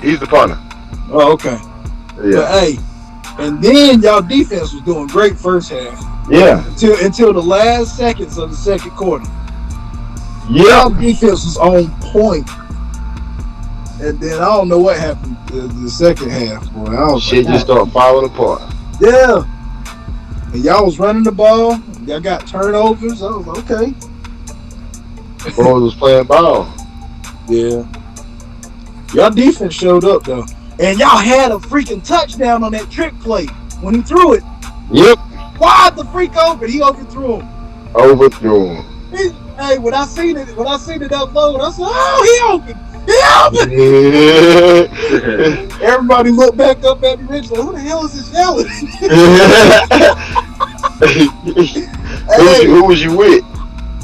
He's the partner. Oh, okay. But Yeah. hey, and then y'all defense was doing great first half Yeah. until the last seconds of the second quarter. Yeah. Y'all defense was on point, and then I don't know what happened the second half, boy. I was Shit like, just started falling apart. yeah. And y'all was running the ball. Y'all got turnovers. I was like, okay. Boys was playing ball. Yeah. Y'all defense showed up though, and y'all had a freaking touchdown on that trick play when he threw it. Yep. Why the freak open? He overthrew him. Overthrown. Hey, when I seen it upload, I said, "Oh, he open, he open." Yeah. Everybody looked back up at me, Rich, like, "Who the hell is this yelling?" Hey, who was you with?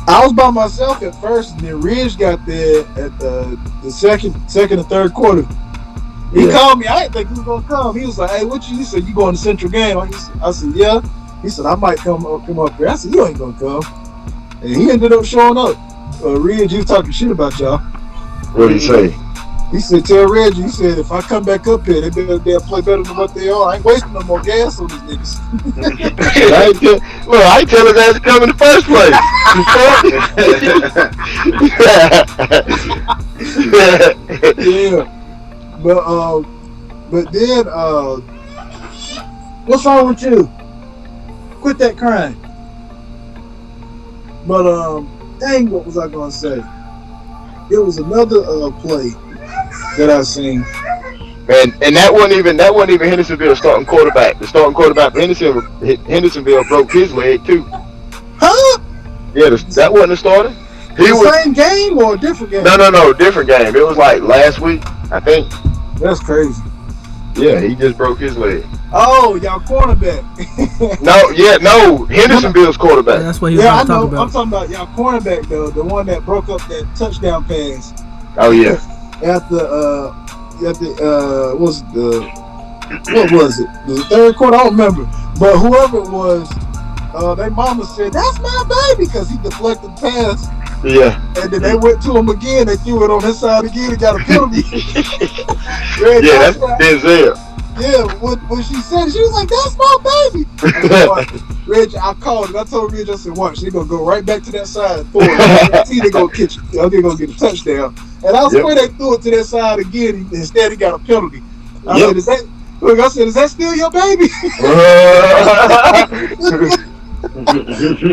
I was by myself at first, and then Ridge got there at the second and third quarter. He called me. I didn't think he was gonna come. He was like, "Hey, what you?" He said, "You going to Central game?" I said, "Yeah." He said, "I might come up here." I said, "You ain't gonna come," and he ended up showing up. Ridge, you talking shit about y'all. What did he say? He said, "Tell Reggie." He said, "If I come back up here, they'll play better than what they are. I ain't wasting no more gas on these niggas." I ain't tell his ass to come in the first place. Yeah, but then what's wrong with you? Quit that crying. But dang, what was I gonna say? It was another play that I seen. And that wasn't even Hendersonville's starting quarterback. The starting quarterback for Hendersonville broke his leg too. Huh? Yeah, that wasn't the starter. Same game or a different game? No, different game. It was like last week, I think. That's crazy. Yeah, he just broke his leg. Oh, y'all cornerback. No, Hendersonville's quarterback. Yeah, that's what he was I talking know. about. I'm talking about y'all cornerback though, the one that broke up that touchdown pass. Oh yeah. What was it? The third quarter? I don't remember. But whoever it was, their mama said, "That's my baby," because he deflected the pass. Yeah. And then they went to him again. They threw it on his side again and got a penalty. Yeah, that's Denzel. Yeah, when she said it, she was like, "That's my baby." Reggie, I called it. I told Reggie, I said, "Watch, they're going to go right back to that side and throw it. See, they're going to catch it. They're going to get a touchdown." And I swear they threw it to that side again. Instead, he got a penalty. I said, "Is that still your baby?"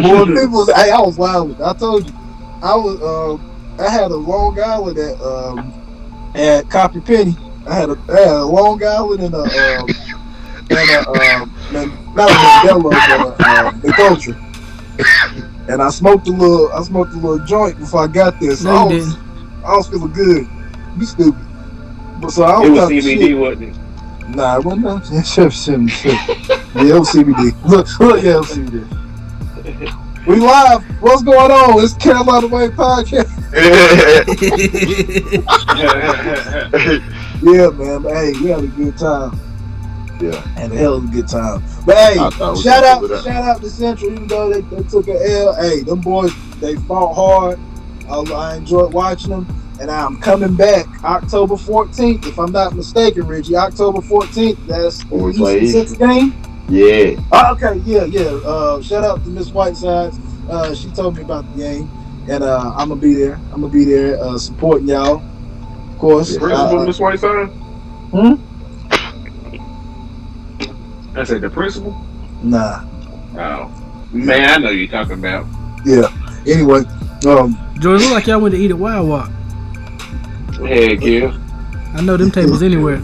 More people, hey, I was wild. I told you. I had a Long Island at Copy Penny. I had a Long Island and not a Modelo, but the culture. And I smoked a little joint before I got there. So I was feeling good. You stupid. But so I was CBD, shit. Wasn't it? Nah, it wasn't nothing. Yeah, it was CBD. Look, yeah, it was CBD. We live. What's going on? It's Carolina Way Podcast. Yeah, man. But, hey, we had a good time. Yeah. And a hell of a good time. But hey, shout out to Central, even though they took an L. Hey, them boys, they fought hard. I enjoyed watching them. And I'm coming back October 14th, if I'm not mistaken, Reggie. October 14th, that's the Eastern Central game. Yeah. Oh, okay, yeah. Shout out to Miss Whitesides. She told me about the game, and I'm gonna be there. I'm gonna be there supporting y'all, of course. Principal, Miss Whiteside. I said the principal. Nah. Oh man, I know you're talking about. Yeah. Anyway, Jordan, look like y'all went to eat at Wild Walk. Heck yeah. I know them tables anywhere.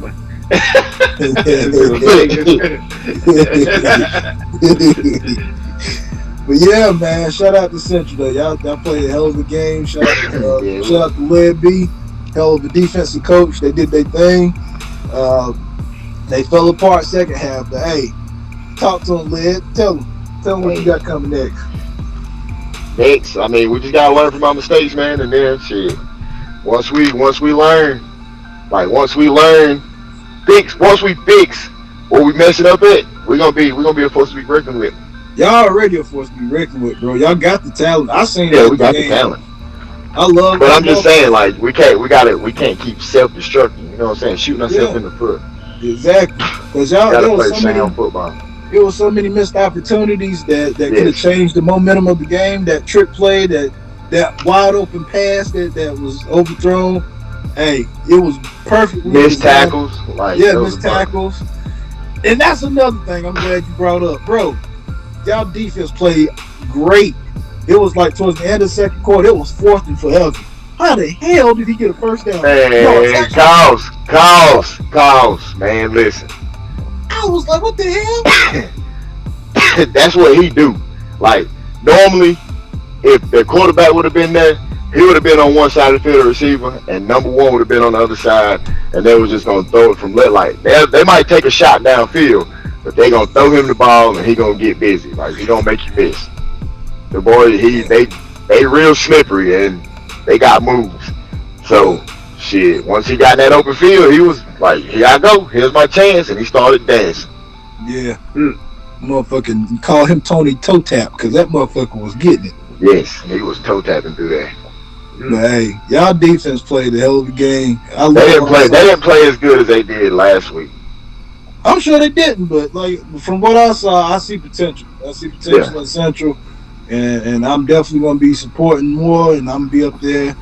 But yeah, man, shout out to Central though. Y'all played a hell of a game. Shout out to Led B, hell of a defensive coach. They did their thing. They fell apart second half, but hey, talk to them, Led. Tell them what you got coming next. Next, I mean, we just gotta learn from our mistakes, man, and then shit. Once we learn, once we fix what we messing up at, we're gonna be a force to be reckoned with. Y'all already a force to be reckoned with, bro. Y'all got the talent. I seen Yeah, that. we got the talent. I love. But I'm just saying, like, we can't keep self-destructing. You know what I'm saying? Shooting ourselves in the foot. Exactly. Because y'all, Gotta there play was so many. sound football. There was so many missed opportunities that could have Yes. changed the momentum of the game. That trick play, that wide open pass that was overthrown. Hey, it was perfectly Missed designed. tackles. Like, Yeah, those missed are perfect. tackles. And that's another thing I'm glad you brought up. Bro, y'all defense played great. It was like towards the end of the second quarter, it was 4th and forever. How the hell did he get a first down? Man, calls. Man, listen. I was like, what the hell? That's what he do. Like, normally, if the quarterback would have been there, he would have been on one side of the field, the receiver, and number one would have been on the other side, and they was just gonna throw it from left. Like, they might take a shot downfield, but they gonna throw him the ball and he gonna get busy. Like, he gonna make you miss. The boy, they real slippery and they got moves. So shit, once he got in that open field, he was like, here I go, here's my chance, and he started dancing. Yeah. Motherfucking call him Tony Toe Tap because that motherfucker was getting it. Yes, he was toe tapping through there. But hey, y'all defense played a hell of a game. They didn't play as good as they did last week. I'm sure they didn't, but like from what I saw, I see potential. I see potential in Central, and I'm definitely gonna be supporting more, and I'm gonna be up there.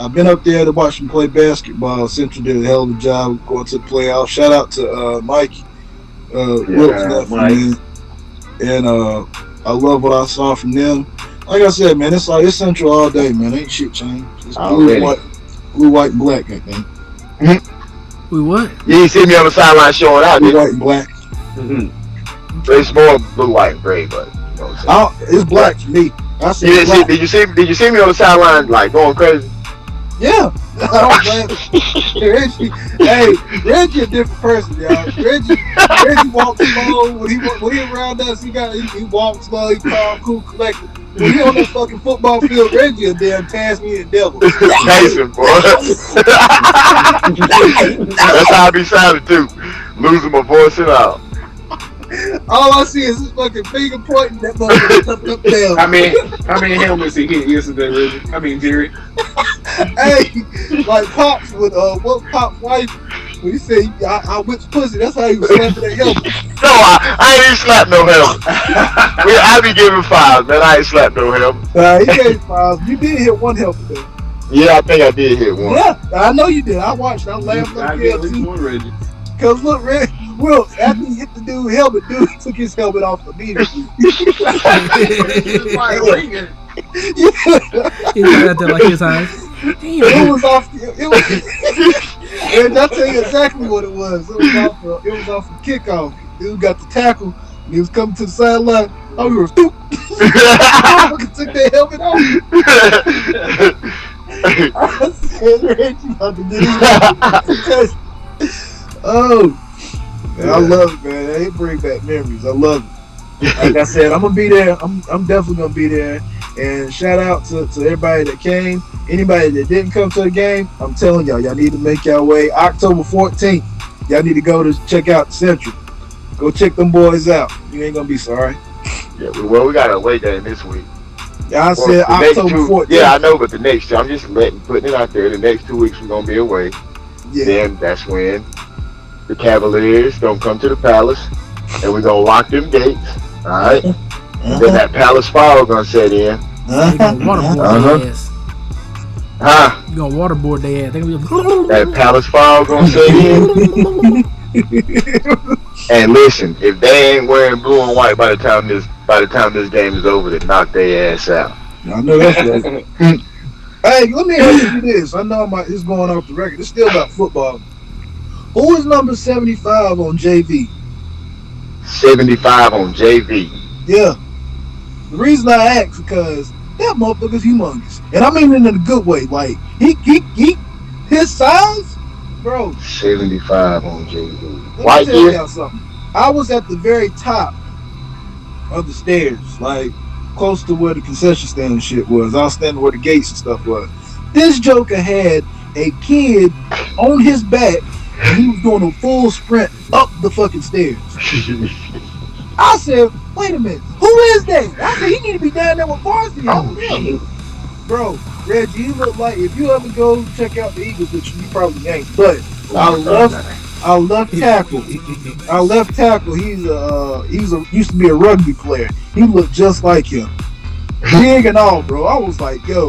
I've been up there to watch them play basketball. Central did a hell of a job going to the playoffs. Shout out to Mikey Wilkes, man. And I love what I saw from them. Like I said, man, it's Central all day, man. Ain't shit changed. It's blue, white, and black, I think. We what? You didn't see me on the sideline showing out, Blue, did you? white, and black. It's more blue, white, and gray, but you know what I'm saying. It's black to me. I see You black. did you see me on the sideline like going crazy? Yeah. Reggie a different person, y'all. Reggie walks slow. When he around us, he walks slow, he calm, cool, collected. When he on that fucking football field, Reggie a damn Tasmanian devil. Pacing, boy. That's how I be sounding too. Losing my voice and all. All I see is his fucking finger pointing that motherfucker up down. How many helmets he hit yesterday, Reggie? Jerry. Hey, like Pops with what Pop's wife when he said I whipped pussy. That's how he was slapping that helmet. No, I ain't even slapped no helmet. I be giving fives, man. I ain't slapped no helmet. He gave files. You did hit one helmet though. Yeah, I think I did hit one. Yeah, I know you did. I watched. I laughed I on get at there least too. one, Reggie. Cause look, Will, after he hit the dude helmet, dude took his helmet off immediately. He looked at that like his eyes. It was off. It was. And I'll tell you exactly what it was. It was off a kickoff. Dude got the tackle. And he was coming to the sideline. Oh, we were stoop. Took their helmet off. I said, Reggie about to get his Oh, man, I love it, man. They bring back memories. I love it. Like I said, I'm gonna be there. I'm definitely gonna be there. And shout out to everybody that came. Anybody that didn't come to the game, I'm telling y'all need to make your way. October 14th, y'all need to go to check out Central. Go check them boys out. You ain't gonna be sorry. Yeah, well, we got a away game this week. Yeah, I said October 14th. Yeah, I know, but the next two, I'm just putting it out there. The next 2 weeks we're gonna be away. Yeah. Then that's when the Cavaliers gonna come to the Palace, and we're gonna lock them gates. All right. And then that Palace fire gonna set in. You gonna waterboard their ass. Huh? You gonna waterboard their ass. They gonna be That Palace fire gonna set in. And listen, if they ain't wearing blue and white by the time this game is over, then knock their ass out. I know that's right. Hey, let me ask you this. I know it's going off the record. It's still about football. Who is number 75 on JV? 75 on JV. Yeah. The reason I ask because that motherfucker's humongous, and I mean it in a good way. Like he his size, bro. 75 on JV. Let White me tell gear? y'all something. I was at the very top of the stairs, like close to where the concession stand and shit was. I was standing where the gates and stuff was. This joker had a kid on his back, and he was doing a full sprint up the fucking stairs. I said, wait a minute, who is that? I said, he need to be down there with varsity. Oh, shit. bro, Reggie, you look like if you ever go check out the Eagles, which you probably ain't, but our left tackle, our left tackle, he's a used to be a rugby player. He looked just like him, big and all, bro. I was like, yo,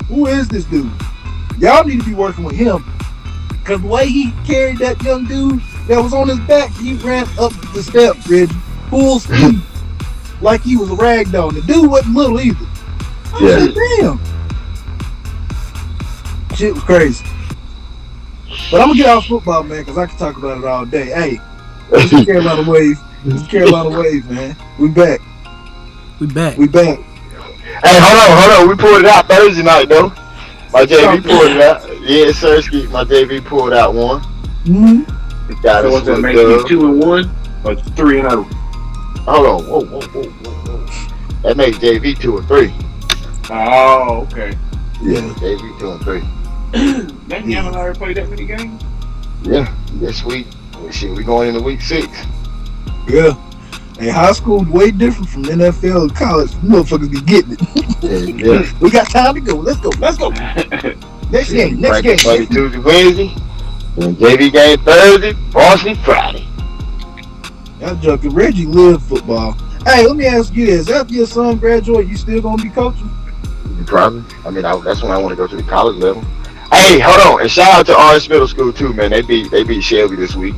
who is this dude? Y'all need to be working with him, cause the way he carried that young dude that was on his back, he ran up the steps, Reggie, full speed, like he was a rag doll. The dude wasn't little either. I was like, damn. Shit was crazy. But I'm gonna get off football, man, because I can talk about it all day. Hey, this is Carolina Wave. This is Carolina Wave, man. We back. We back. Hey, hold on. We pulled it out Thursday night, though. My JV pulled it out. Yeah, sir. My JV pulled out one. Mm-hmm. Got So us what's that with make the- you 2-1 or 3-0? Hold on. Whoa. That makes JV 2 and 3. Oh, okay. Yeah. JV 2 and 3. That you haven't already played that many games? Yeah. This week, we going into week 6. Yeah. Hey, high school's way different from NFL and college. Motherfuckers be getting it. Yeah. We got time to go. Let's go. Next game. Practice Monday, Tuesday, Wednesday. And JV game Thursday, varsity Friday. Y'all joking. Reggie lived football. Hey, let me ask you this. After your son graduate, you still gonna be coaching? Probably. I mean, that's when I want to go to the college level. Hey, hold on. And shout out to Orange Middle School, too, man. They beat Shelby this week.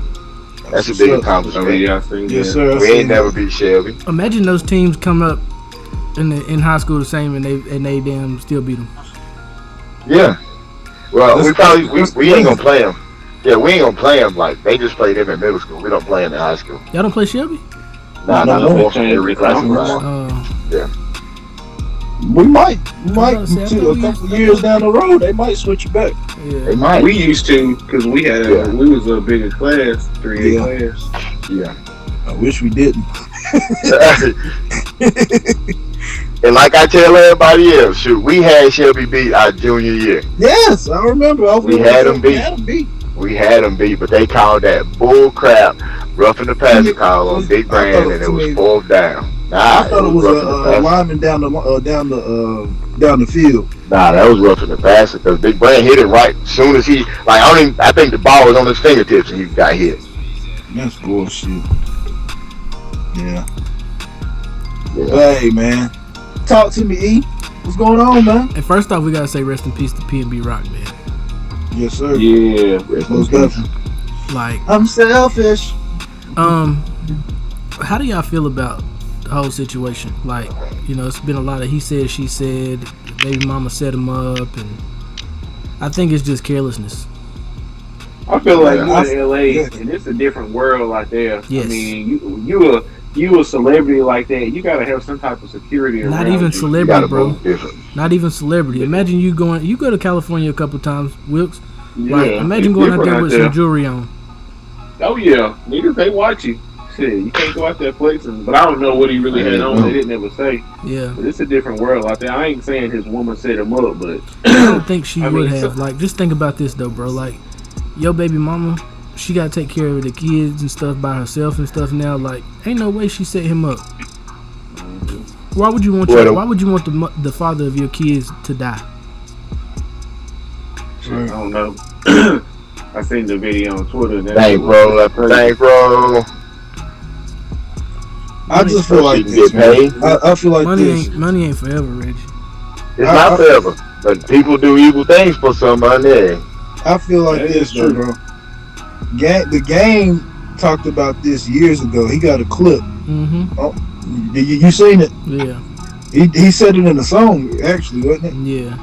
That's a big accomplishment. I see. Yes, sir. We ain't never beat Shelby. Imagine those teams come up in high school the same and they damn still beat them. Yeah. Well, we ain't gonna play them. Yeah, we ain't gonna play them like they just play them in middle school. We don't play them in high school. Y'all don't play Shelby? Nah, No, no more. they They reclassified. We might. I was about to say, I A thought couple years down the road, they might switch you back. They Yeah. might. We used to, because we had we was a bigger class, 3A class. Yeah. I wish we didn't. And like I tell everybody else, shoot, we had Shelby beat our junior year. Yes, I remember. We had them beat. We had them beat, but they called that bull crap, roughing the passer call on Big Brand, and it was 4th down. Nah, I thought it was roughing the a passer. lineman down the field. Nah, that was roughing the passer because Big Brand hit it right as soon as he I think the ball was on his fingertips and he got hit. That's bullshit. Yeah. Yeah. Hey, man. Talk to me, E. What's going on, man? And first off, we gotta say rest in peace to P&B Rock, man. Yes, sir. Yeah. Most definitely. Like, I'm selfish. how do y'all feel about the whole situation? Like, you know, it's been a lot of he said, she said, baby mama set him up, and I think it's just carelessness. I feel like Yeah. you in LA, and it's a different world out there. Yes. I mean, you a celebrity like that, you gotta have some type of security around Not even you. You celebrity, gotta bro. move different. Not even celebrity. Imagine you go to California a couple times, Wilkes. Yeah, Like, imagine it's going out different there with some jewelry on. Oh yeah, niggas they watch you. Shit, you can't go out there flexing. But I don't know what he really had on. They didn't ever say. Yeah. But it's a different world out there. I ain't saying his woman set him up, but I don't think she I would mean, have. Like, just think about this though, bro. Like, your baby mama, she gotta take care of the kids and stuff by herself and stuff now. Like, ain't no way she set him up. Why would you want the father of your kids to die? I don't know. I seen the video on Twitter. And Thank bro. I just feel like She can this, get paid. man. I feel like Money this. ain't forever, Reggie. It's not forever, but people do evil things for some money. I feel like That this, is true. bro. The game talked about this years ago. He got a clip. Mm-hmm. You seen it? Yeah. He said it in the song, actually, wasn't it? Yeah.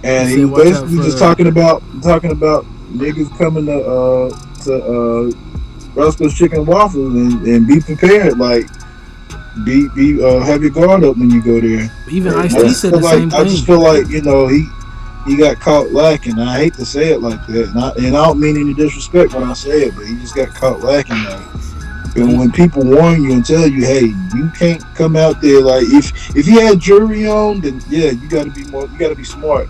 And He he said, was "Watch basically out just for-" talking about niggas coming to Roscoe's Chicken and Waffles and be prepared, like be have your guard up when you go there. Even Yeah, Ice-T said the same I just thing. feel like, you know, he got caught lacking. I hate to say it like that, and I don't mean any disrespect when I say it, but he just got caught lacking. Like, and when people warn you and tell you, hey, you can't come out there, like if he had jury on, then yeah, you got to be smart.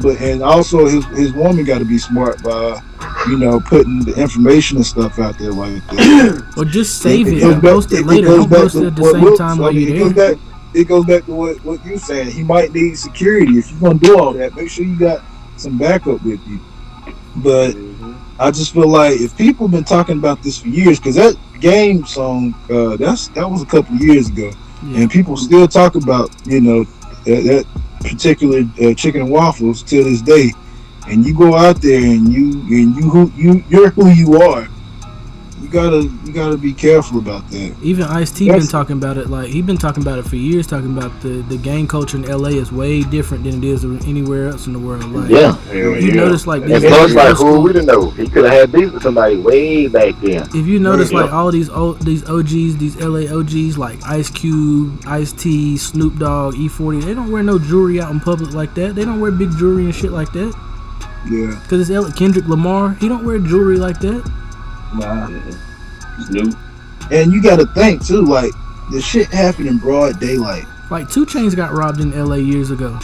But and also his woman got to be smart by, you know, putting the information and stuff out there like that. Or just save it goes and post it later. goes Don't back post to it at the what same Wilkes- time I while mean, you're there. it goes back to what you saying. He might need security. If you're gonna do all that, make sure you got some backup with you. But I just feel like if people have been talking about this for years, because that game song, that was a couple of years ago, and people still talk about that particular chicken and waffles till this day. And you go out there and you're who you are. You gotta be careful about that. Even Ice-T been talking about it. Like he been talking about it for years. Talking about the gang culture in LA is way different than it is anywhere else in the world. Like, you notice like and plus like who we didn't know, he could have had beef with somebody way back then. If you notice like all these OGs, these LA OGs like Ice Cube, Ice-T, Snoop Dogg, E40, they don't wear no jewelry out in public like that. They don't wear big jewelry and shit like that. Yeah. Cause it's Kendrick Lamar. He don't wear jewelry like that. Nah. Snoop. And you gotta think too, like the shit happened in broad daylight. Like 2 Chainz got robbed in LA years ago.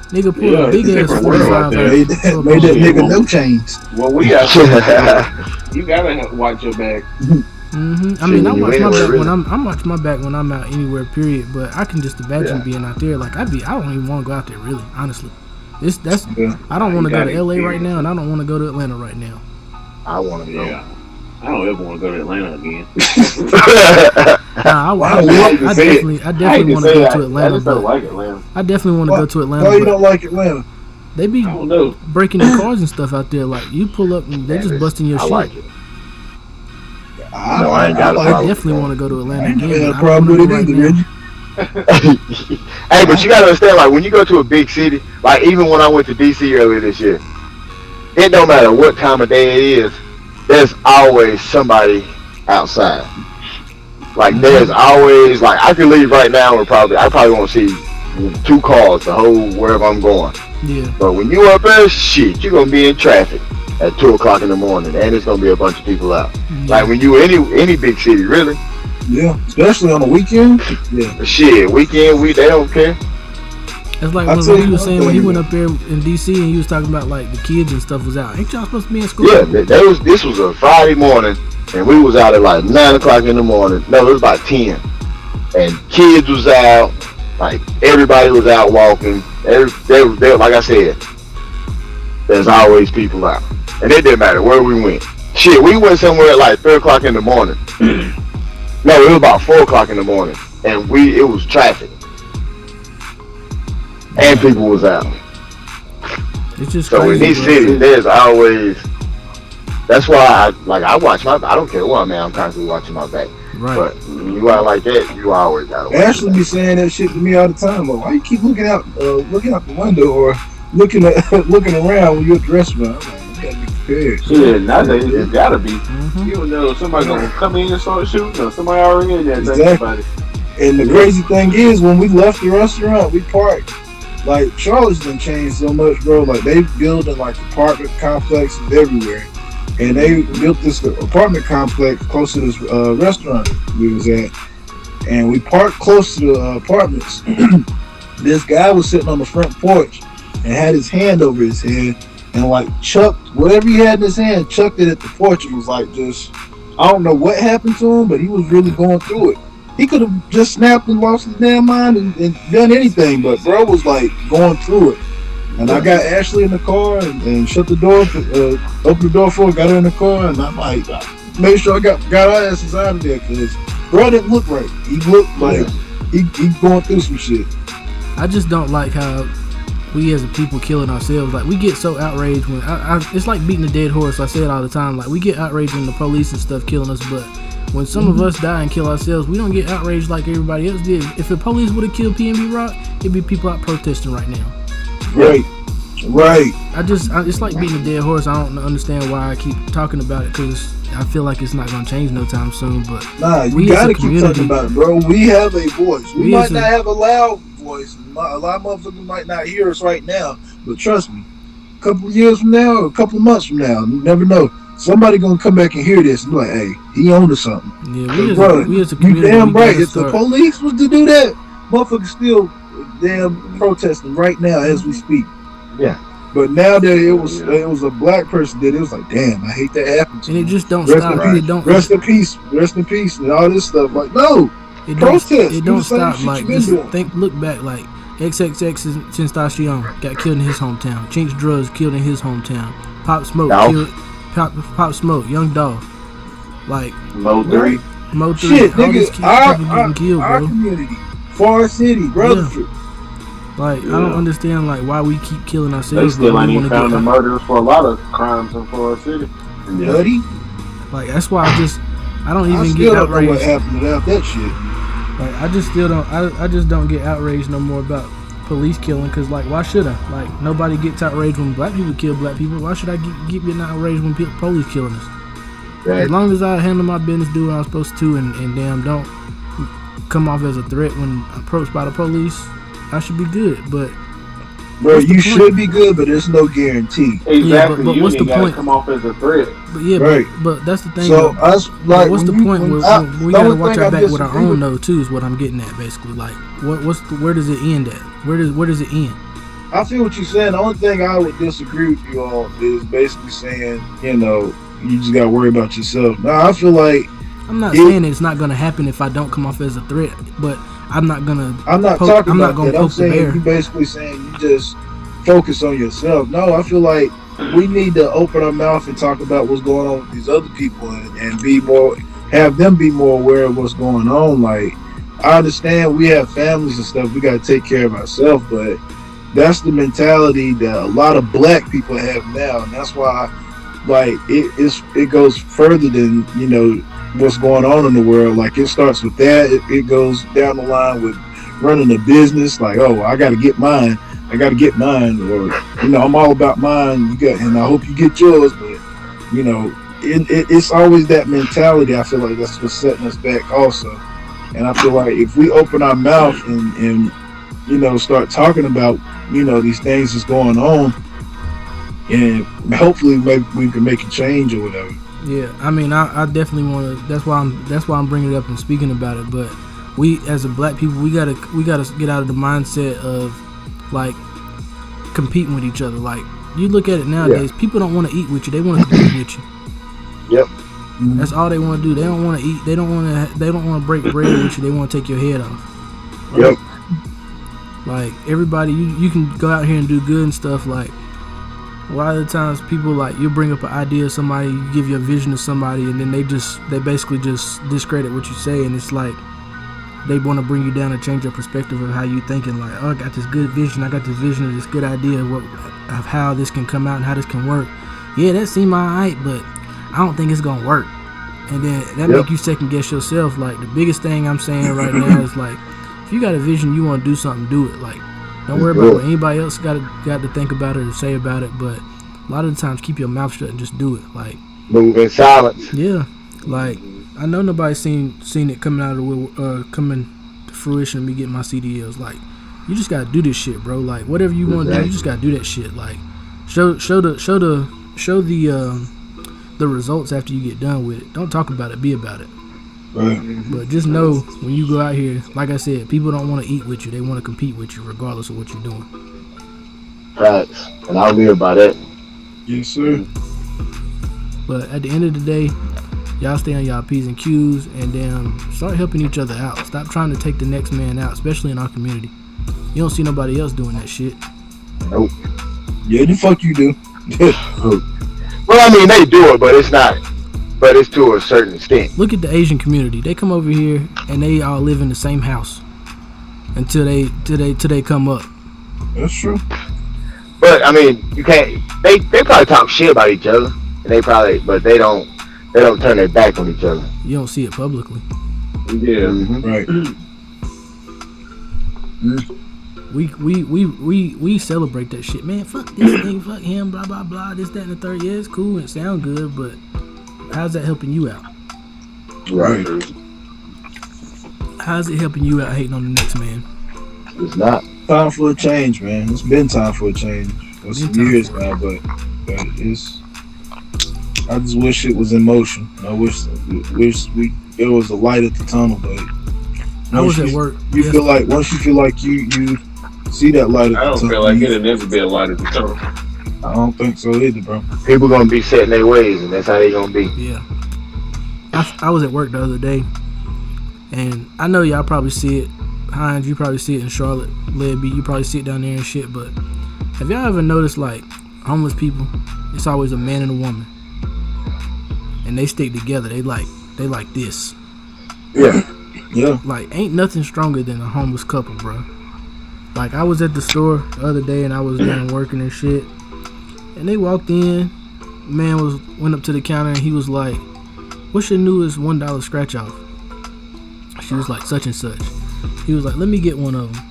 Nigga pulled a big ass 45 Made that nigga no chains. Well, you gotta watch your back. I mean, I watch my back when watch my back when I'm out anywhere. Period. But I can just imagine being out there. Like I don't even want to go out there. Really, honestly, I don't want to go to LA right now, and I don't want to go to Atlanta right now. I want to go. Yeah. I don't ever want to go to Atlanta again. I definitely want to go to Atlanta. I just don't like Atlanta. I definitely want to go to Atlanta. Why you don't like Atlanta? They be breaking their cars and stuff out there. Like you pull up and they just busting your shit. Like it. I ain't got a problem. I definitely want to go to Atlanta again. I ain't got a problem with it either, Reggie. Hey, but you gotta understand, like when you go to a big city, like even when I went to DC earlier this year, it don't matter what time of day it is, there's always somebody outside. Like there's always, like I can leave right now and I probably won't see 2 cars the whole wherever I'm going. Yeah. But when you up there, shit, you're gonna be in traffic at 2 o'clock in the morning, and it's gonna be a bunch of people out. Like when you any big city, really. Yeah, especially on the weekend. Yeah. Shit, weekend, they don't care. It's like what he was saying when he went up there in DC and he was talking about like the kids and stuff was out. Ain't y'all supposed to be in school? Yeah, this was a Friday morning, and we was out at like 9 o'clock in the morning. No, it was about 10. And kids was out, like everybody was out walking. They like I said, there's always people out. And it didn't matter where we went. Shit, we went somewhere at like 3 o'clock in the morning. No, it was about 4 o'clock in the morning, and it was traffic. And people was out. It's just so crazy, in these cities, there's always. That's why I watch my. I don't care what I'm at. I'm constantly watching my back. Right. But when you out like that, you always gotta watch. Ashley be saying that shit to me all the time. Like, why you keep looking out the window or looking around when you're at the restaurant? I'm like, you gotta be prepared. Yeah, nowadays it's gotta be. You don't know if somebody's gonna come in and start shooting, or somebody already in there. Exactly. And the crazy thing is, when we left the restaurant, we parked. Like, Charlotte's done changed so much, bro. Like, they building like apartment complexes everywhere. And they built this apartment complex close to this restaurant we was at. And we parked close to the apartments. This guy was sitting on the front porch and had his hand over his head and like chucked whatever he had in his hand, chucked it at the porch and was like just, I don't know what happened to him, but he was really going through it. He could have just snapped and lost his damn mind and done anything, but bro was like going through it. And I got Ashley in the car and shut the door, opened the door for her, got her in the car, and I'm like, made sure I got our asses out of there, because bro didn't look right. He looked like he going through some shit. I just don't like how we as a people killing ourselves. Like, we get so outraged when it's like beating a dead horse. I say it all the time. Like, we get outraged when the police and stuff killing us, but when some of us die and kill ourselves, we don't get outraged like everybody else did. If the police would have killed PNB Rock, it'd be people out protesting right now. Right. It's like beating a dead horse. I don't understand why I keep talking about it, because I feel like it's not going to change no time soon. But you gotta keep talking about it, bro. We have a voice. We might not have a loud voice. A lot of motherfuckers might not hear us right now, but trust me, a couple of years from now, or a couple of months from now, you never know. Somebody gonna come back and hear this and be like, "Hey, he owned to something." Yeah, we as a community, you damn right. If the police was to do that, motherfuckers still damn protesting right now as we speak. Yeah. But now that it was a black person did it was like, damn, I hate that happened to me. And it just don't stop. Rest in peace, and all this stuff. Like, no, Protest. It Do don't the same stop. shit Like you been just doing. look back. Like XXXTentacion got killed in his hometown. Chinx Drugs killed in his hometown. Pop Smoke Dolph. killed. Pop Smoke, Young Dolph. Like Mo 3. Mo 3. Shit, all these nigga, people getting killed, our bro. community, Forest City, Rutherford. Like I don't understand like why we keep killing They ourselves. still when ain't we even wanna found the get murderers for a lot of crimes in Forest City. Buddy, like that's why I don't I even still get don't know what outraged. happened without that shit. Like I just still don't. I just don't get outraged no more about police killing. Cause like why should I? Like nobody gets outraged when black people kill black people. Why should I get getting outraged when police killing us? Right. As long as I handle my business, do what I'm supposed to, and damn don't come off as a threat when approached by the police, I should be good. But Bro, what's the you point? should be good, but there's no guarantee. Exactly. but you what's ain't the gotta point? come off as a threat. But yeah, Right. but that's the thing. So though. us But like what's the when you- point? when When I- we the gotta only watch thing our I back with our disagree own with- though too. Is what I'm getting at basically. Like where does it end at? Where does it end? I feel what you're saying. The only thing I would disagree with you on is basically saying, you just gotta worry about yourself. Now I feel like I'm not It- saying it's not gonna happen if I don't come off as a threat, but I'm not gonna. I'm not Poke- talking I'm not about gonna that. I'm poke the saying bear. you basically saying you just focus on yourself. No, I feel like we need to open our mouth and talk about what's going on with these other people and be more, have them be more aware of what's going on. Like, I understand we have families and stuff. We got to take care of ourselves, but that's the mentality that a lot of black people have now, and that's why, like, it goes further than what's going on in the world. Like, it starts with that. It goes down the line with running a business. Like, oh, I got to get mine. Or I'm all about mine. And I hope you get yours. But it's always that mentality. I feel like that's what's setting us back, also. And I feel like if we open our mouth and start talking about these things that's going on, and hopefully maybe we can make a change or whatever. Yeah, I mean, I definitely want to. That's why I'm bringing it up and speaking about it. But we, as a black people, we gotta get out of the mindset of like competing with each other. Like you look at it nowadays, people don't want to eat with you; they want to compete with you. Yep. That's all they want to do. They don't want to eat. They don't want to break bread with you. They want to take your head off. Yep. Like everybody, you can go out here and do good and stuff. Like a lot of the times, people like you bring up an idea of somebody, you give your vision to somebody, and then they basically just discredit what you say, and it's like they want to bring you down and change your perspective of how you thinking. Like, oh, I got this good vision. I got this vision of this good idea of how this can come out and how this can work. Yeah, that seemed alright, but I don't think it's gonna work. And then that make you second guess yourself. Like the biggest thing I'm saying right now is like, if you got a vision, you want to do something, do it. Like, don't worry about what anybody else got to think about it or say about it. But a lot of the times, keep your mouth shut and just do it. Like, Move in silence. yeah, like I know nobody's seen it coming out of coming to fruition. Me getting my CDLs. Like, you just gotta do this shit, bro. Like, whatever you want to do, you just gotta do that shit. Like, show the results after you get done with it. Don't talk about it, be about it. Right. But just know when you go out here, like I said, people don't want to eat with you. They want to compete with you regardless of what you're doing. Facts. And I'll live by that. Yes, sir. But at the end of the day, y'all stay on y'all P's and Q's and then start helping each other out. Stop trying to take the next man out, especially in our community. You don't see nobody else doing that shit. Nope. Yeah, the fuck you do. Well, I mean, they do it, but it's not. But it's to a certain extent. Look at the Asian community. They come over here and they all live in the same house until they come up. That's true. But I mean, you can't. They probably talk shit about each other, and but they don't turn their back on each other. You don't see it publicly. Yeah. Mm-hmm. Right. We celebrate that shit, man. Fuck this nigga, fuck him, blah blah blah, this, that, and the third. Yeah, it's cool and it sound good, but how's that helping you out? Right. How's it helping you out hating on the next man? It's not. Time for a change, man. It's been time for a change for some years now, but it's. I just wish it was in motion. I wish there was a light at the tunnel, but I was at work. You feel like once you feel like you see that light at I the don't tunnel. feel like it'll never be a light at the tunnel. I don't think so either, bro. People gonna be set in their ways, and that's how they gonna be. Yeah. I was at work the other day, And I know y'all probably see it. Hines, you probably see it in Charlotte. Leadbeat, you probably see it down there and shit. But have y'all ever noticed, like, homeless people? It's always a man and a woman, and they stick together. They like this. Yeah. Yeah. Like, ain't nothing stronger than a homeless couple, bro. Like, I was at the store the other day and I was down working and shit, and they walked in. Man went up to the counter and he was like, "What's your newest $1 scratch off?" She was like, "Such and such." He was like, "Let me get one of them."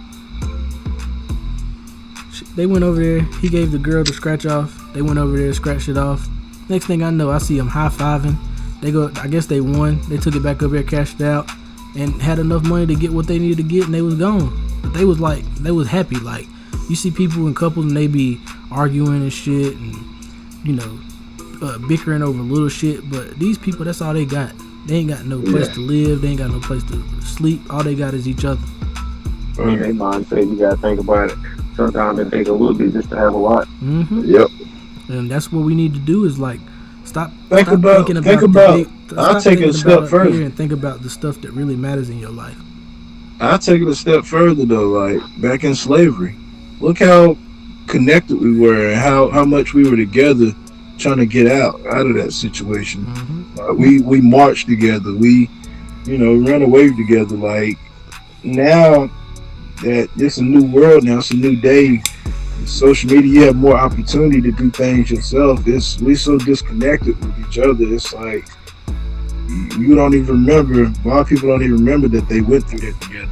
They went over there. He gave the girl the scratch off. They went over there, scratched it off. Next thing I know, I see them high fiving. They go. I guess they won. They took it back up there, cashed it out, and had enough money to get what they needed to get, and they was gone. But they was happy. Like, you see people in couples and they be arguing and shit, and you know, bickering over little shit. But these people, that's all they got. They ain't got no place to live. They ain't got no place to sleep. All they got is each other. I mean, they mindset, you gotta think about it. Sometimes it takes a little bit just to have a lot. Mm-hmm. Yep. And that's what we need to do is, like, stop I'll take it a step further and think about the stuff that really matters in your life. I'll take it a step further though. Like, back in slavery, look how connected we were and how much we were together trying to get out of that situation. Mm-hmm. We marched together. We, ran away together. Like, now that it's a new world now, it's a new day. Social media, you have more opportunity to do things yourself. We so disconnected with each other. It's like you don't even remember. A lot of people don't even remember that they went through that together.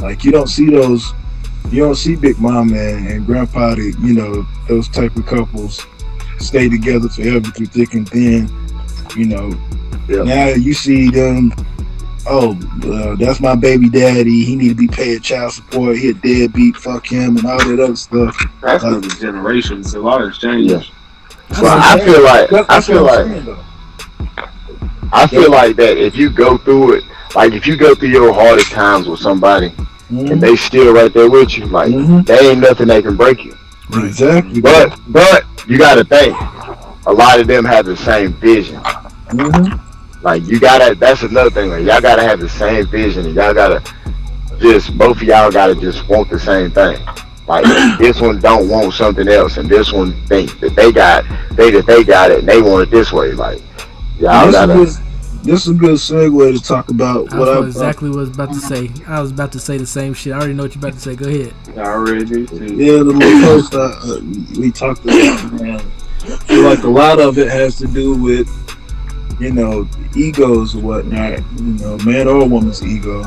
Like, you don't see Big Mama and Grandpa, those type of couples stay together forever through thick and thin. Now you see them. Oh, that's my baby daddy. He need to be paying child support. He a deadbeat. Fuck him and all that other stuff. That's the generations. A lot has changed. Yeah. Well, I feel like that if you go through it, like if you go through your hardest times with somebody, and they still right there with you, like there ain't nothing that can break you. Right. Exactly. But you got to think, a lot of them have the same vision. Like, that's another thing. Like, y'all gotta have the same vision, and y'all gotta both of y'all gotta just want the same thing. Like, this one don't want something else, and this one think that they got it, and they want it this way. Like, y'all this is a good segue to talk about exactly what I was about to say. I was about to say the same shit. I already know what you're about to say. Go ahead. I already do too. Yeah, the little post we talked about, man. I feel like a lot of it has to do with egos or whatnot, man or woman's ego.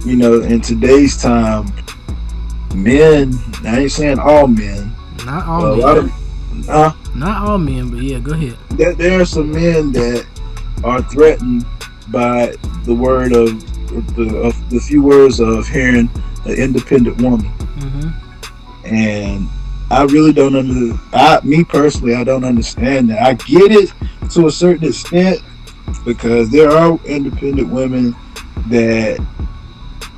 In today's time, men, I ain't saying all men. Not all men. Not all men, but yeah, go ahead. There are some men that are threatened by the word of the few words of hearing an independent woman. Mm-hmm. And I really don't me personally, I don't understand that. I get it to a certain extent, because there are independent women that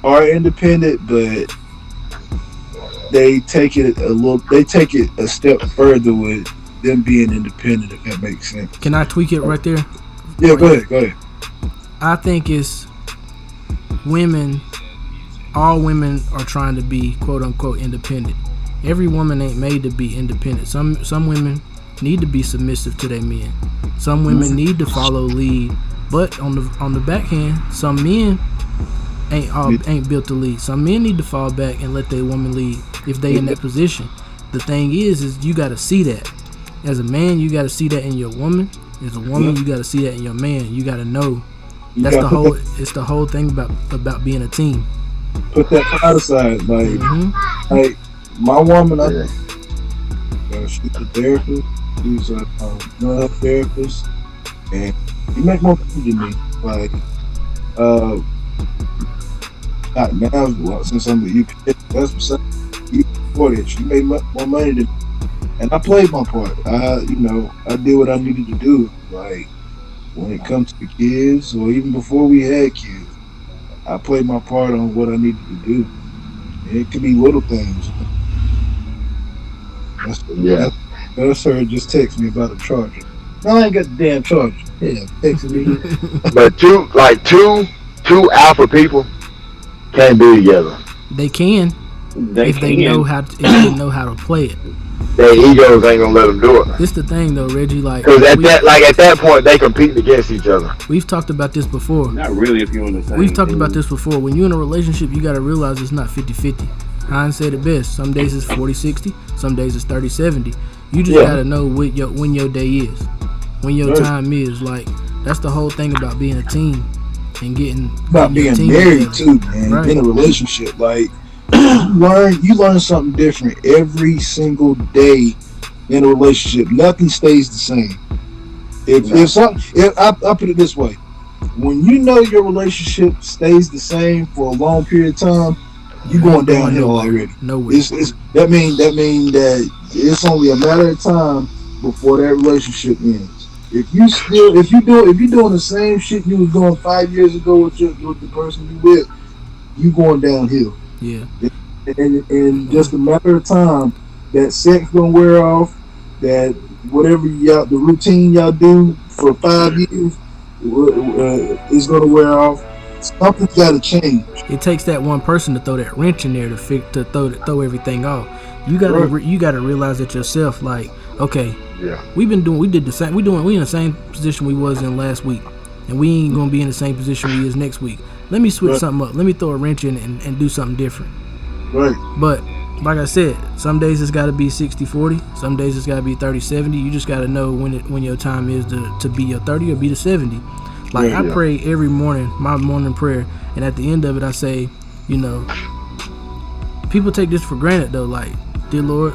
are independent, but they take it a step further with them being independent, if that makes sense. Can I tweak it right there? Yeah, go ahead. I think it's women. All women are trying to be quote unquote independent. Every woman ain't made to be independent. Some women need to be submissive to their men. Some women need to follow lead. But on the backhand, some men ain't built to lead. Some men need to fall back and let their woman lead if they in that position. The thing is you got to see that. As a man, you got to see that in your woman. As a woman, you got to see that in your man. You got to know. It's the whole thing about being a team. Put that pride aside, like my woman. She's a therapist. She's a mental health therapist, and she make more money than me. Like, not now, since I'm the that's besides she made more money than me, and I played my part. I did what I needed to do. Like, when it comes to the kids, or even before we had kids, I played my part on what I needed to do. And it could be little things. That's her just text me about a charger. No, I ain't got the damn charger. Yeah, text me. But two two alpha people can't be together. They can if they know how to play it. Their egos ain't gonna let them do it. This the thing though, Reggie. Like, because at that point they compete against each other. We've talked about this before. Not really if you're in the same. We've talked about this before. When you're in a relationship, you gotta realize it's not 50-50. Heinz said it best. Some days it's 40-60. Some days it's 30-70. You just gotta know when your day is, when your time is. Like, that's the whole thing about being a team and getting being married too, man. Right. In a relationship, like. You learn something different every single day in a relationship. Nothing stays the same. I'll put it this way: when you know your relationship stays the same for a long period of time, you're going downhill already. No way. That mean that it's only a matter of time before that relationship ends. If you're doing the same shit you was doing 5 years ago with the person you with, you going downhill. Yeah. And just a matter of time, that sex gonna wear off, that whatever the routine y'all do for 5 years is gonna wear off. Something's gotta change. It takes that one person to throw that wrench in there to throw everything off. You gotta realize it yourself. Like, okay, we in the same position we was in last week, and we ain't gonna be in the same position we is next week. Let me switch something up. Let me throw a wrench in and do something different. Right. But like I said, some days it's got to be 60-40. Some days it's got to be 30-70. You just got to know when your time is to be your 30 or be the 70. Like, I pray every morning, my morning prayer, and at the end of it I say, people take this for granted though. Like, dear Lord,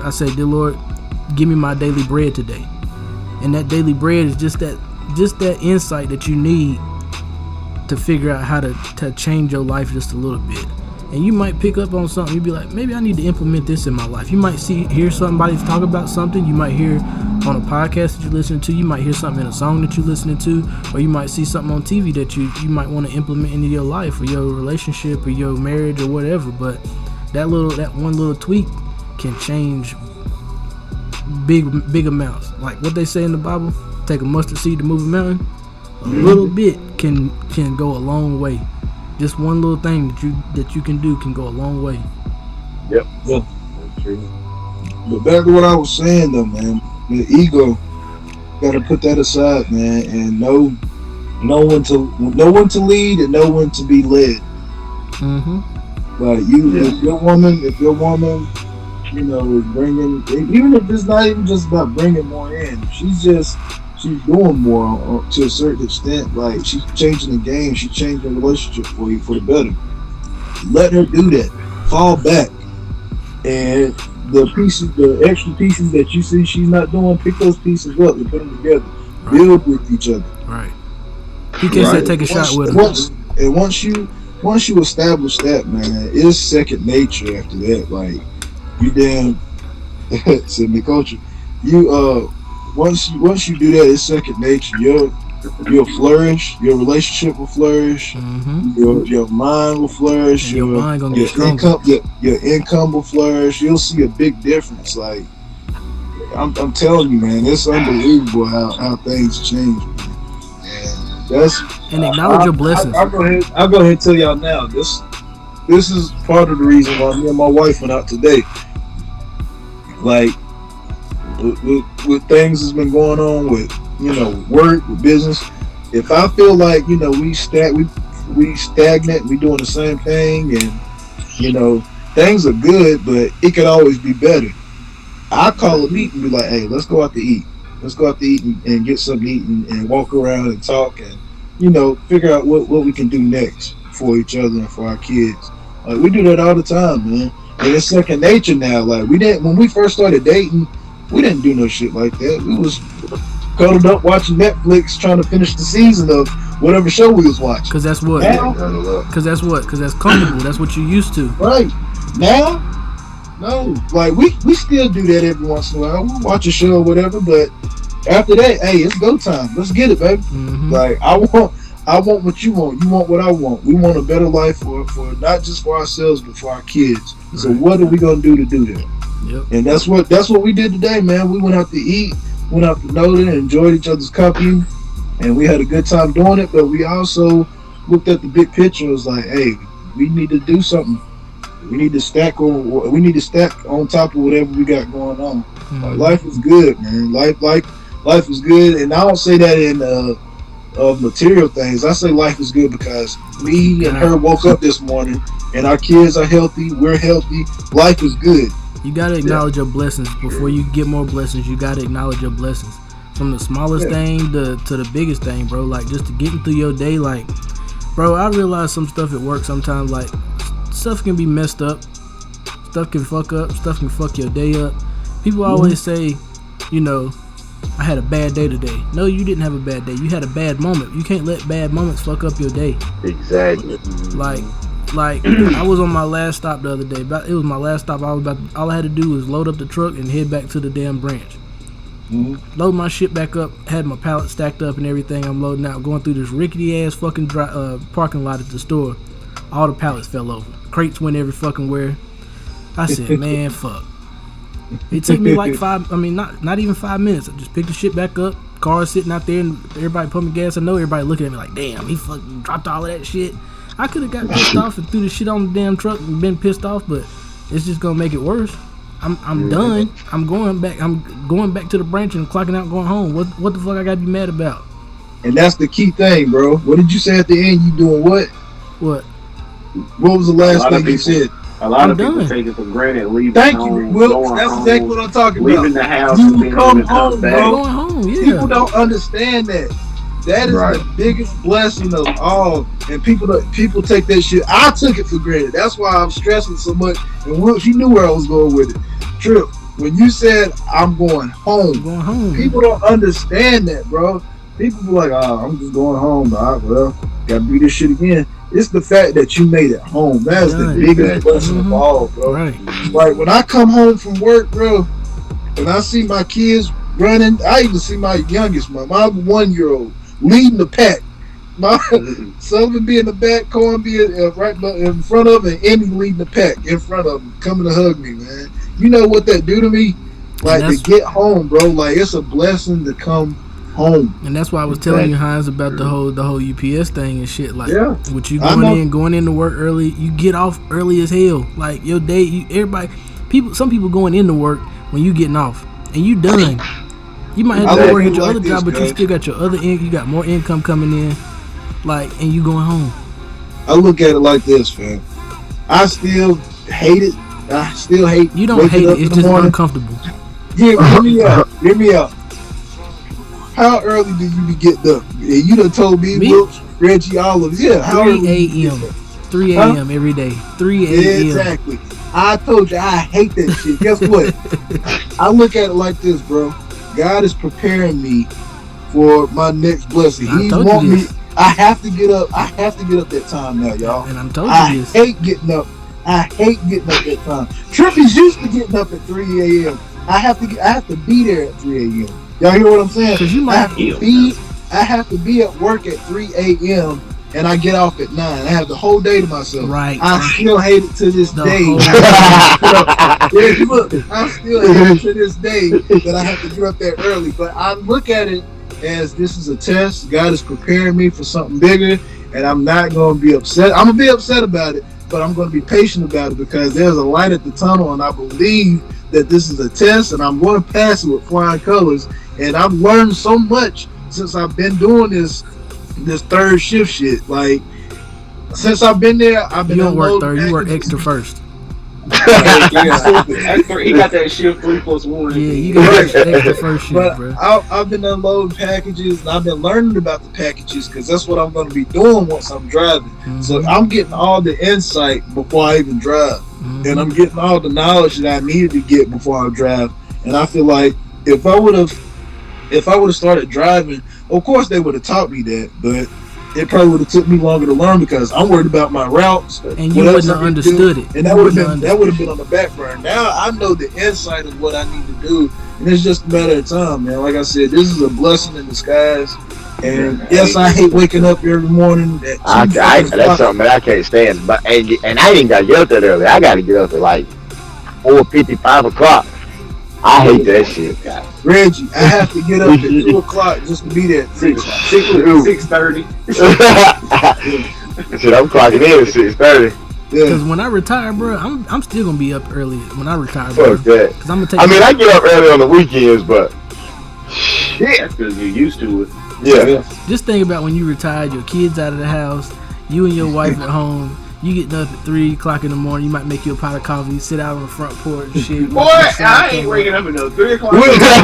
give me my daily bread today. And that daily bread is just that insight that you need to figure out how to change your life just a little bit. And you might pick up on something. You'd be like, maybe I need to implement this in my life. You might hear somebody talk about something. You might hear on a podcast that you're listening to. You might hear something in a song that you're listening to, or you might see something on TV that you might want to implement into your life or your relationship or your marriage or whatever. But that one little tweak can change big amounts. Like what they say in the Bible, take a mustard seed to move a mountain. A little bit can go a long way. Just one little thing that you can do can go a long way. Yep. Yeah. That's true. But back to what I was saying though, man, the ego, gotta put that aside, man, and know when to lead and know when to be led. Like if your woman, is bringing, even if it's not even just about bringing more in, she's doing more to a certain extent. Like, she's changing the game, she's changing the relationship for you for the better. Let her do that. Fall back, and the extra pieces that you see she's not doing, pick those pieces up and put them together. Right. Build with each other. Right. He can say take a shot with him. Once you establish that, man, it's second nature after that. Like, you damn Sydney culture. Once you do that, it's second nature. You'll flourish. Your relationship will flourish. Your mind will flourish. And your mind gonna get stronger. Your income will flourish. You'll see a big difference. Like, I'm telling you, man, it's unbelievable how things change. And acknowledge your blessings. I'll go ahead and tell y'all now. This is part of the reason why me and my wife went out today. Like, with things that's been going on with work, with business. If I feel like we stagnant, we doing the same thing, and things are good, but it could always be better. I call a meeting and be like, hey, let's go out to eat. Let's go out to eat and get something to eat and walk around and talk and figure out what we can do next for each other and for our kids. Like, we do that all the time, man. And it's second nature now. Like, when we first started dating, we didn't do no shit like that. We was cuddled up watching Netflix, trying to finish the season of whatever show we was watching. Because that's what? Because that's comfortable. That's what you used to. Right. Now, no. Like, we still do that every once in a while. We'll watch a show or whatever, but after that, hey, it's go time. Let's get it, baby. Like, I want what you want. You want what I want. We want a better life for not just for ourselves, but for our kids. So what are we going to do that? Yep. And that's what we did today, man. We went out to eat, went out to Nolan, and enjoyed each other's company, and we had a good time doing it. But we also looked at the big picture. And was like, hey, we need to do something. We need to stack on top of whatever we got going on. Like, life is good, man. Life is good, and I don't say that in of material things. I say life is good because me and her woke up this morning, and our kids are healthy. We're healthy. Life is good. You gotta acknowledge your blessings before you get more blessings. You gotta acknowledge your blessings, from the smallest thing to the biggest thing, bro. Like, just to getting through your day. Like, bro, I realize some stuff at work sometimes. Like, stuff can be messed up. Stuff can fuck up. Stuff can fuck your day up. People always say, you know, I had a bad day today. No, you didn't have a bad day. You had a bad moment. You can't let bad moments fuck up your day. Exactly. Like I was on my last stop the other day. It was my last stop. All I had to do was load up the truck and head back to the damn branch. Load my shit back up. Had my pallet stacked up and everything. I'm loading out. Going through this rickety ass fucking parking lot at the store. All the pallets fell over. Crates went every fucking where. I said, man, fuck. It took me like not even 5 minutes. I just picked the shit back up. Car sitting out there and everybody pumping gas. I know everybody looking at me like, damn, he fucking dropped all of that shit. I could have got pissed off and threw the shit on the damn truck and been pissed off, but it's just gonna make it worse. I'm done. I'm going back to the branch and clocking out, going home. What the fuck I gotta be mad about? And that's the key thing, bro. What did you say at the end? You doing what? What was the last thing you said? A lot of people take it for granted, leaving Thank home, you, Will. going That's home, exactly what I'm talking leaving about. the house, You and being come able to come home, back. bro. going home? Yeah. People don't understand that. That is Right. the biggest blessing of all, and people take that shit. I took it for granted. That's why I'm stressing so much. And Will, she knew where I was going with it. Trip. When you said I'm going home, people don't understand that, bro. People be like, "Oh, I'm just going home. Well, gotta do this shit again." It's the fact that you made it home. That is the biggest blessing of all, bro. Right. Like, when I come home from work, bro, and I see my kids running, I even see my youngest, my 1-year-old, leading the pack. My Sullivan be in the back, Cohen be right in front of him, and Emmy leading the pack in front of him, coming to hug me, man. You know what that do to me? Like, to get home, bro. Like, it's a blessing to come home. And that's why I was telling you, Hines, about the whole UPS thing and shit. Like, with you going into work early, you get off early as hell. Like, your day, some people going into work when you getting off, and you done. You might have to go work at your other job, but you still got your other you got more income coming in, like, and you going home. I look at it like this, fam. I still hate it. I still hate. You don't hate it. It's just uncomfortable. Hear me out. Hear me out. How early do you be getting up? You done told me, Wilkes, Reggie, all of us. Yeah, 3 a.m. 3 a.m. every day. 3 a.m. Yeah, exactly. I told you I hate that shit. Guess what? I look at it like this, bro. God is preparing me for my next blessing. He want me. I have to get up. I have to get up that time now, y'all. And I'm told you this. I hate getting up that time. Trippy's used to getting up at 3 a.m. I have to be there at 3 a.m. Y'all hear what I'm saying? Cause you might I have to be at work at 3 a.m. and I get off at 9. I have the whole day to myself. Right. I still hate it to this day. Look, I still hate it to this day that I have to get up there early. But I look at it as this is a test. God is preparing me for something bigger, and I'm not going to be upset. I'm going to be upset about it, but I'm going to be patient about it because there's a light at the tunnel, and I believe that this is a test, and I'm going to pass it with flying colors. And I've learned so much since I've been doing this third shift shit. Like, since I've been there, I've been. You don't work third. You work extra first. He got that shift 3+1. Yeah, you got extra first shift, but bro. I've been unloading packages, and I've been learning about the packages because that's what I'm going to be doing once I'm driving. Mm-hmm. So I'm getting all the insight before I even drive, and I'm getting all the knowledge that I needed to get before I drive. And I feel like if I would have started driving, of course they would have taught me that, but it probably would have took me longer to learn because I'm worried about my routes. And you wouldn't have understood it. And that would have been on the back burner. Now I know the insight of what I need to do, and it's just a matter of time, man. Like I said, this is a blessing in disguise. And yes, I hate waking up every morning. That's something that I can't stand. But and I ain't got to get up that early. I got to get up at like 4:50, 5 o'clock. I hate that shit. Reggie, I have to get up at 2 o'clock just to be there at 6:30. Shit, I'm clocking in at 6:30. Because Yeah. when I retire, bro, I'm still gonna be up early when I retire, bro. Fuck that. Because I'm gonna take. I mean, I get up early on the weekends, but shit. That's because you're used to it. Yeah. Just think about when you retired, your kids out of the house, you and your wife at home. You getting up at 3 o'clock in the morning. You might make you a pot of coffee, sit out on the front porch and shit. Boy, I ain't waking up until 3 o'clock. We ain't talking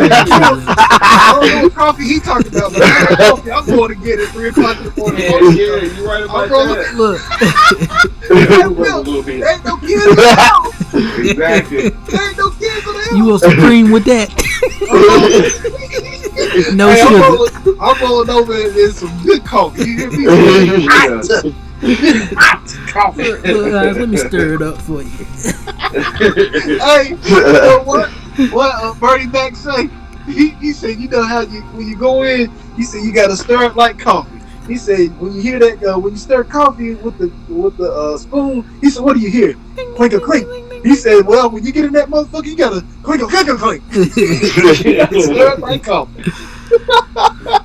about you. I don't know what coffee he talking about, but I got coffee I'm going to get at 3 o'clock in the morning. Yeah, you right about that. Look, A little bit. Ain't no kids in the house. Exactly. Ain't no kids in the house. you want supreme with that? No Hey, sugar. I'm rolling over in some good coffee. You hear me? Hot coffee. Look, guys, let me stir it up for you. Hey, you know what? What Bernie Mac say? He said, you know how when you go in, he said you got to stir it like coffee. He said when you hear that when you stir coffee with the spoon, he said, what do you hear? Clink a clink. He said, well, when you get in that motherfucker, you gotta clink a clink a clink. Stir it like coffee.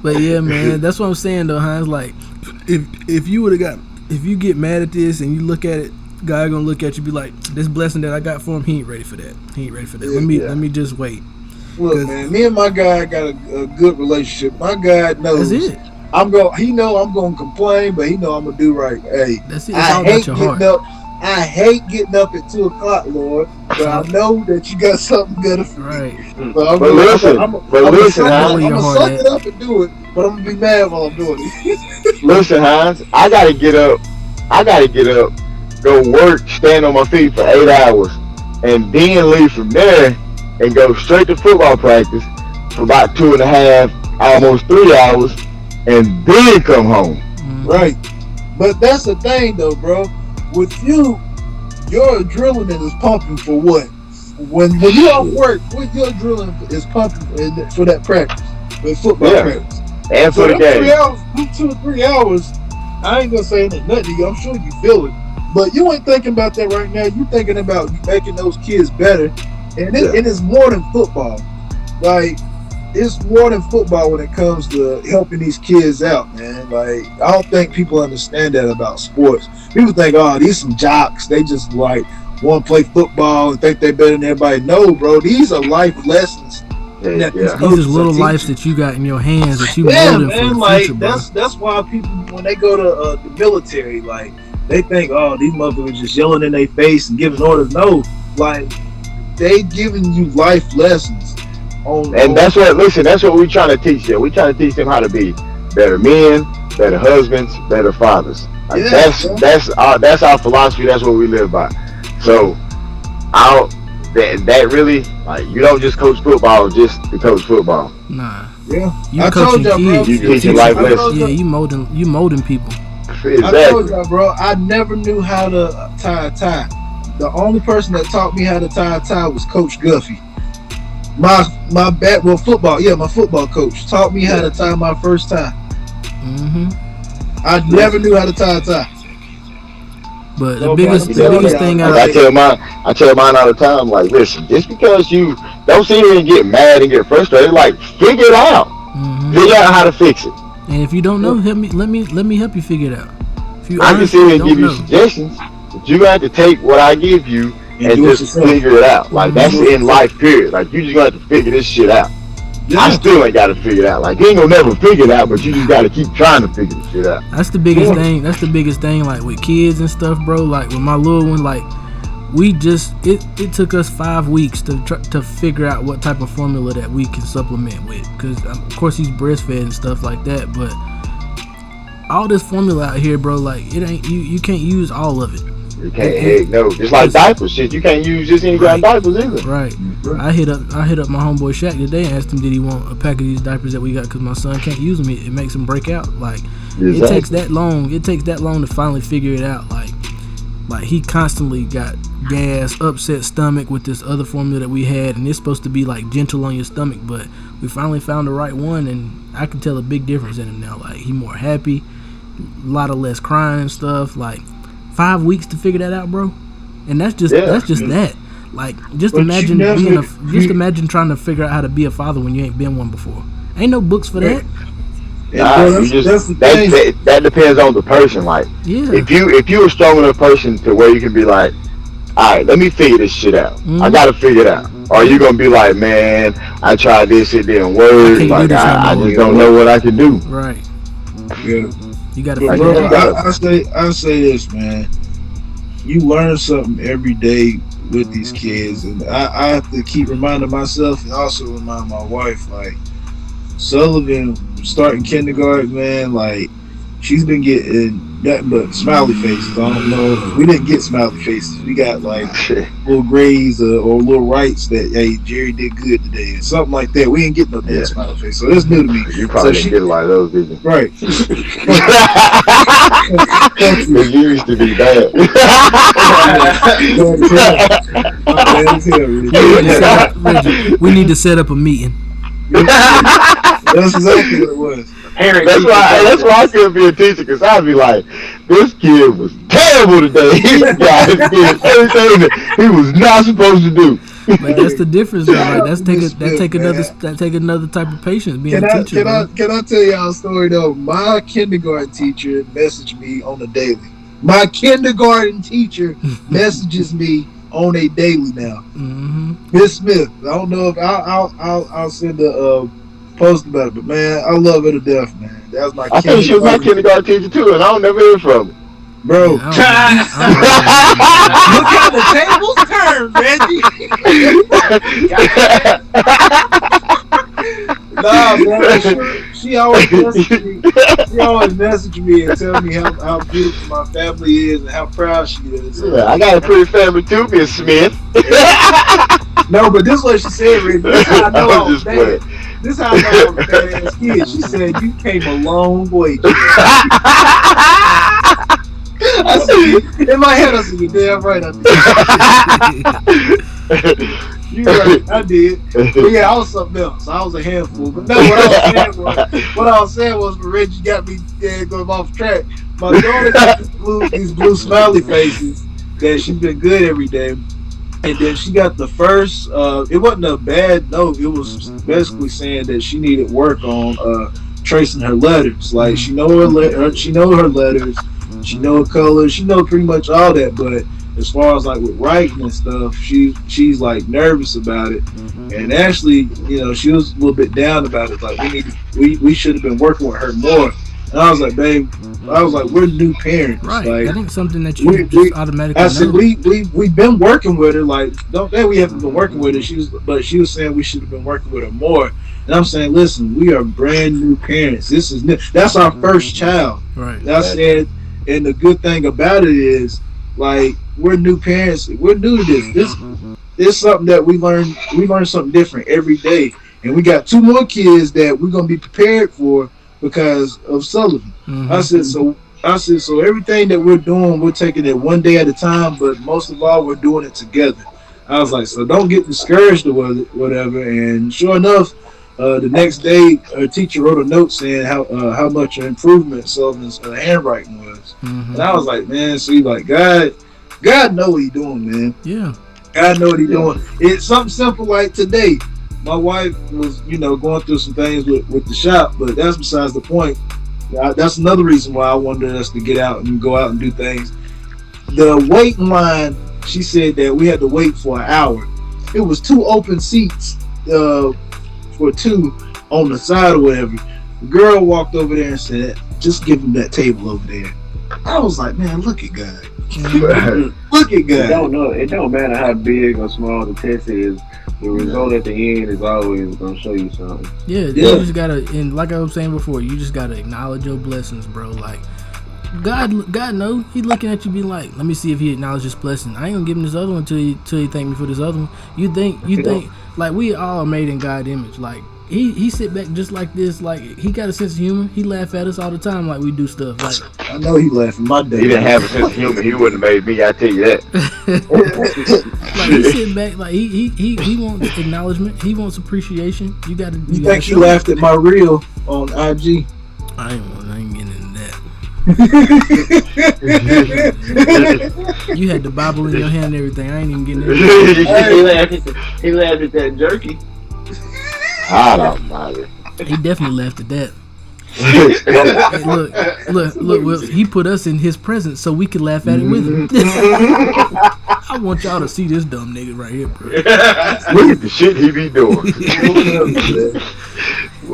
But yeah, man, that's what I'm saying though, Hines. Like, if you get mad at this and you look at it, God gonna look at you, be like, this blessing that I got for him, he ain't ready for that. He ain't ready for that. Let me just wait. Look, man, me and my guy got a good relationship. My guy knows. That's it. He know I'm gonna complain, but he know I'm gonna do right. Hey, That's it. It's all about your heart. I hate getting up at 2 o'clock, Lord, but I know that you got something good for me. Right. So I'm But listen, I'm Hans. gonna suck it up and do it, but I'm gonna be mad while I'm doing it. Listen, Hans, I gotta get up, go work, stand on my feet for 8 hours, and then leave from there and go straight to football practice for about 2.5, almost 3 hours, and then come home. Right. But that's the thing, though, bro. With you, your adrenaline is pumping for what? When you off work, what your adrenaline is pumping for that practice, for football practice. And for the game. 3 hours, 2 or 3 hours, I ain't gonna say nothing to you. I'm sure you feel it. But you ain't thinking about that right now. You thinking about making those kids better. And it is more than football. Like, it's more than football when it comes to helping these kids out, man. Like, I don't think people understand that about sports. People think, oh, these some jocks. They just like want to play football and think they're better than everybody. No, bro. These are life lessons. That these These coaches is little are lives teaching. that you got in your hands that you Yeah, molding for man. the Like future, bro. that's why people when they go to the military, like they think, oh, these motherfuckers just yelling in their face and giving orders. No, like they giving you life lessons. And that's what we're trying to teach them. We're trying to teach them how to be better men, better husbands, better fathers. Like, that's our philosophy. That's what we live by. So, that really, like, you don't just coach football just to coach football. Nah. Yeah, You I told coaching y'all, bro. kids. You teaching life lessons. Yeah, you molding people. Exactly. I told y'all, bro. I never knew how to tie a tie. The only person that taught me how to tie a tie was Coach Guffey. My football coach taught me how to tie my first tie. Mm-hmm. I never knew how to tie a tie. But the No, biggest bro, I'm thing telling Like I tell mine all the time, like, listen, just because you don't sit here and get mad and get frustrated, like, figure it out. Mm-hmm. Figure out how to fix it. And if you don't know, let me help you figure it out. If you I can sit here and don't give you know. suggestions, but you have to take what I give you and do it just yourself. figure it out. Like, that's in life, period. Like, you just got to figure this shit out. I still ain't got to figure it out. Like, you ain't gonna never figure it out, but you just got to keep trying to figure this shit out. That's the biggest thing. That's the biggest thing. Like with kids and stuff, bro. Like with my little one, like it took us 5 weeks to figure out what type of formula that we can supplement with. Because of course he's breastfed and stuff like that. But all this formula out here, bro, like it ain't you can't use all of it. You can't, heck no. Just like diapers, shit. You can't use just any kind of diapers either. Right. I hit up my homeboy Shaq today and asked him did he want a pack of these diapers that we got because my son can't use them. It makes him break out. Like it takes that long. It takes that long to finally figure it out. Like he constantly got gas, upset stomach with this other formula that we had, and it's supposed to be like gentle on your stomach, but we finally found the right one, and I can tell a big difference in him now. Like he more happy, a lot of less crying and stuff. Like 5 weeks to figure that out, bro. And that's just that. Like just imagine imagine trying to figure out how to be a father when you ain't been one before. Ain't no books for that. Nah, bro, that's the thing. that depends on the person. Like, Yeah. if you're a strong enough person to where you can be like, all right, let me figure this shit out. I gotta figure it out. Or you gonna be like, man, I tried this, it didn't work. can't do Like this no I more. just don't know what I can do. Right. Yeah. You gotta But figure it bro, out. I say this, man. You learn something every day with these kids, and I have to keep reminding myself and also remind my wife, like Sullivan starting kindergarten, man, like she's been getting nothing but smiley faces. I don't know. We didn't get smiley faces. We got like little grays or little rights that, hey, Jerry did good today, or something like that. We ain't getting no damn smiley face. So that's new to me. You probably didn't get a lot of those, did you? Right. It used to be bad. Reggie, we need to set up a meeting. That's exactly what it was. That's why I couldn't be a teacher, because I'd be like, this kid was terrible today. He did everything that he was not supposed to do. But that's the difference, though. Like that take another type of patience being a teacher. Can I tell y'all a story though? My kindergarten teacher messaged me on a daily. My kindergarten teacher messages me on a daily now. Miss Smith. I don't know if I'll send a post about it, but man, I love her to death, man. That was my. I think she was my kindergarten teacher too, and I don't never hear from her. Bro, Yeah, look how the tables turn, Reggie. Nah, man, she always message me. She always message me and tell me how beautiful my family is and how proud she is. Yeah, I got a pretty family too, Miss Smith. No, but this is what she said, Reggie. This is how I know I was bad. This is how I know I was a badass kid. She said, "You came a long way." I said, in my head, I said, "You're damn right, I did." You right, I did. But yeah, I was something else. I was a handful. But no, what I was saying was, Reggie got me going off track. My daughter got these blue smiley faces that she's been good every day. And then she got the first, it wasn't a bad note. It was basically saying that she needed work on tracing her letters. Like, she know her letters, she know her colors, she know pretty much all that. But as far as like with writing and stuff, she's like nervous about it. And actually, you know, she was a little bit down about it. Like, we should have been working with her more. And I was like, babe, we're new parents. right. Like, That ain't something that you just automatically I said, know. we've been working with her. Like, don't think we haven't been working with her. She was saying we should have been working with her more. And I'm saying, listen, we are brand new parents. This is new. That's our first child. Right. And I said, and the good thing about it is, like, we're new parents. We're new to this. This is something that we learn. We learn something different every day. And we got 2 more kids that we're gonna be prepared for because of Sullivan. I said, so everything that we're doing, we're taking it one day at a time, but most of all, we're doing it together. I was like, so don't get discouraged or whatever. And sure enough, the next day, her teacher wrote a note saying how much improvement Sullivan's handwriting was. And I was like, man, see, like, God know what he's doing, man. Yeah. God know what he's doing. It's something simple like today. My wife was, going through some things with the shop, but that's besides the point. That's another reason why I wanted us to get out and go out and do things. The waiting line, she said that we had to wait for an hour. It was 2 open seats for 2 on the side or whatever. The girl walked over there and said, just give him that table over there. I was like, man, look at God. Look at God. It don't matter how big or small the test is. The result at the end is always gonna show you something. Yeah, you just gotta, and like I was saying before, you just gotta acknowledge your blessings, bro. Like, God know He looking at you, be like, let me see if He acknowledges this blessing. I ain't gonna give him this other one until he thank me for this other one. You think, like, we all are made in God's image. Like, he sit back just like this. Like, he got a sense of humor. He laugh at us all the time, like we do stuff. Like, I know he laughing my day. He didn't have a sense of humor. He wouldn't have made me. I tell you that. like, he sitting back, like he wants acknowledgement. He wants appreciation. You think he laughed at my reel on IG? I ain't getting into that. You had the Bible in your hand and everything. I ain't even getting into that. He laughed at that jerky. I don't mind it. He definitely laughed at that. Hey, look, Will, he put us in his presence so we could laugh at it with him. I want y'all to see this dumb nigga right here, bro. Look at the shit he be doing.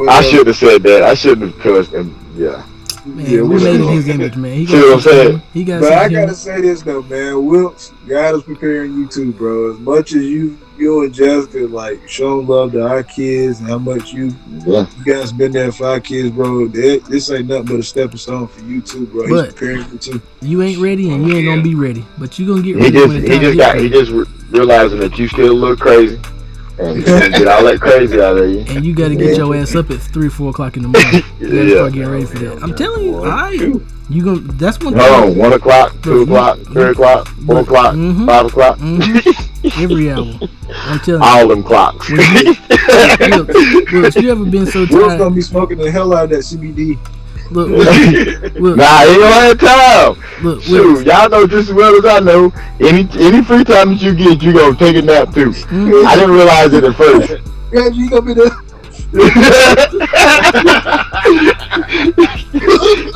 I should have said that. I shouldn't have cussed him. Yeah. Man, Yeah, we we made know. his image, man. He See what I'm got saying? He got But I some gotta say this though, man. Wilkes, God is preparing you too, bro. As much as you and Jessica like showing love to our kids and how much you guys been there for our kids, bro. This ain't nothing but a stepping stone for you too, bro. He's But- preparing you too. You ain't ready and you ain't gonna be ready, but you gonna get He ready just when the he time just gets got ready. he just realizing that you still a little crazy, and get all that crazy out of you. And you gotta get your ass up at 3 or 4 o'clock in the morning. You gotta Yeah. start getting ready for that. I'm telling you, alright. You gonna that's one Hold on, thing. 1 o'clock, 2 o'clock, 3 o'clock, 4 o'clock, Mhm. 5 o'clock, Every hour. I'm telling you. all them clocks. Look, you ever been so Wilkes tired? gonna be smoking the hell out of that CBD. Look, Nah, he don't have time. look, Shoot, y'all know just as well as I know. Any free time that you get, you gonna take a nap too. I didn't realize it at first. Yeah, you gonna be there.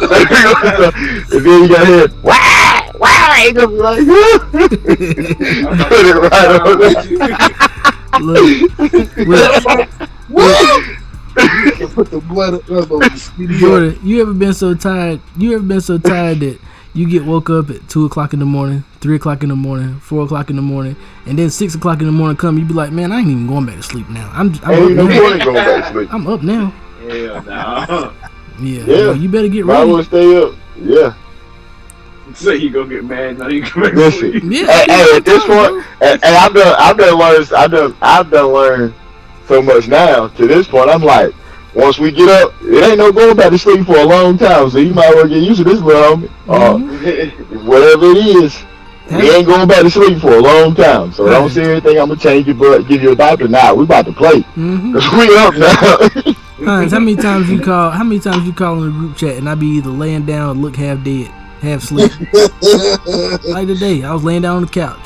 And then you got here, wow, he gonna be like, put it right on look, Put the blood up on the CBD. Jordan, you ever been so tired? You ever been so tired that you get woke up at 2 o'clock in the morning, 3 o'clock in the morning, 4 o'clock in the morning, and then 6 o'clock in the morning come, you be like, man, I ain't even going back to sleep now. I'm Ain't up even no now. point in going back to sleep. I'm up now. Hell no. Yeah, Yeah. well, you better get Might as ready. well stay up. Yeah. So you go get mad now you come back to Listen. sleep. Yeah, Hey, at this point, and I've done learned so much now. To this point, I'm like, once we get up, it ain't no going back to sleep for a long time. So you might as well get used to this, little homie. Whatever it is, we ain't going back to sleep for a long time. So don't say anything. I'm gonna change your butt, give you a diaper. Nah, we about to play. Mm-hmm. Cause we up now. Hines, how many times you call in the group chat and I be either laying down or look half dead, half asleep? Like today, I was laying down on the couch,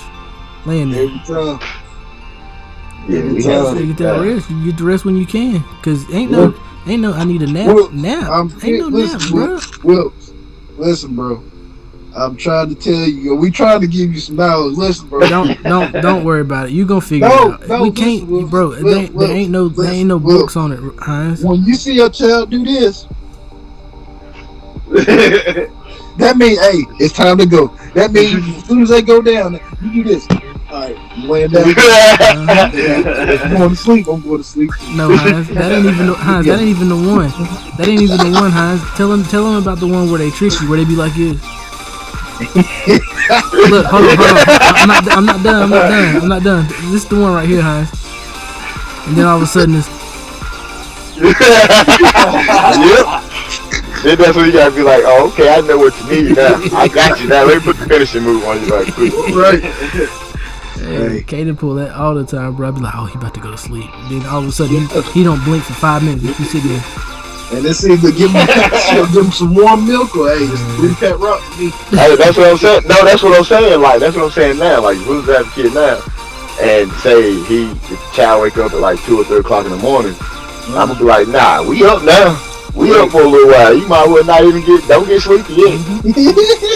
laying there. Every time. Yeah, we So have you get that rest. You get the rest when you can, cause ain't no. I need a nap. Well, Ain't no nap, bro. Wilkes, listen, bro. I'm trying to tell you. We trying to give you some knowledge. Listen, bro. Don't worry about it. You gonna figure No, it out. no, We listen, can't, Will, bro. Will, There ain't no Will. books on it, Hines. When you see your child do this, that means, hey, it's time to go. That means as soon as they go down, you do this. All right, you laying down. I'm going to sleep. I'm going to sleep. No, Hines, that ain't even Hines. That ain't even the one. That ain't even the one, Hines. Tell them about the one where they trick you, where they be like this. Look, hold on. I'm not done. This is the one right here, Hines. And then all of a sudden it's Yep. Then that's when you gotta be like, oh, okay, I know what you need now. I got you now. Let me put the finishing move on you right quick. Right. Hey, Kaden pull that all the time, bro. I be like, oh, he about to go to sleep. Then all of a sudden, he don't blink for 5 minutes. He sit there. And it's either give him some warm milk or hey, just leave that rock for me. Hey, that's what I'm saying. No, that's what I'm saying. Like, that's what I'm saying now. Like, who's that kid now? And say the child wake up at like 2 or 3 o'clock in the morning. I'm gonna be like, nah, we up now. We up for a little while. You might well not even don't get sleepy yet.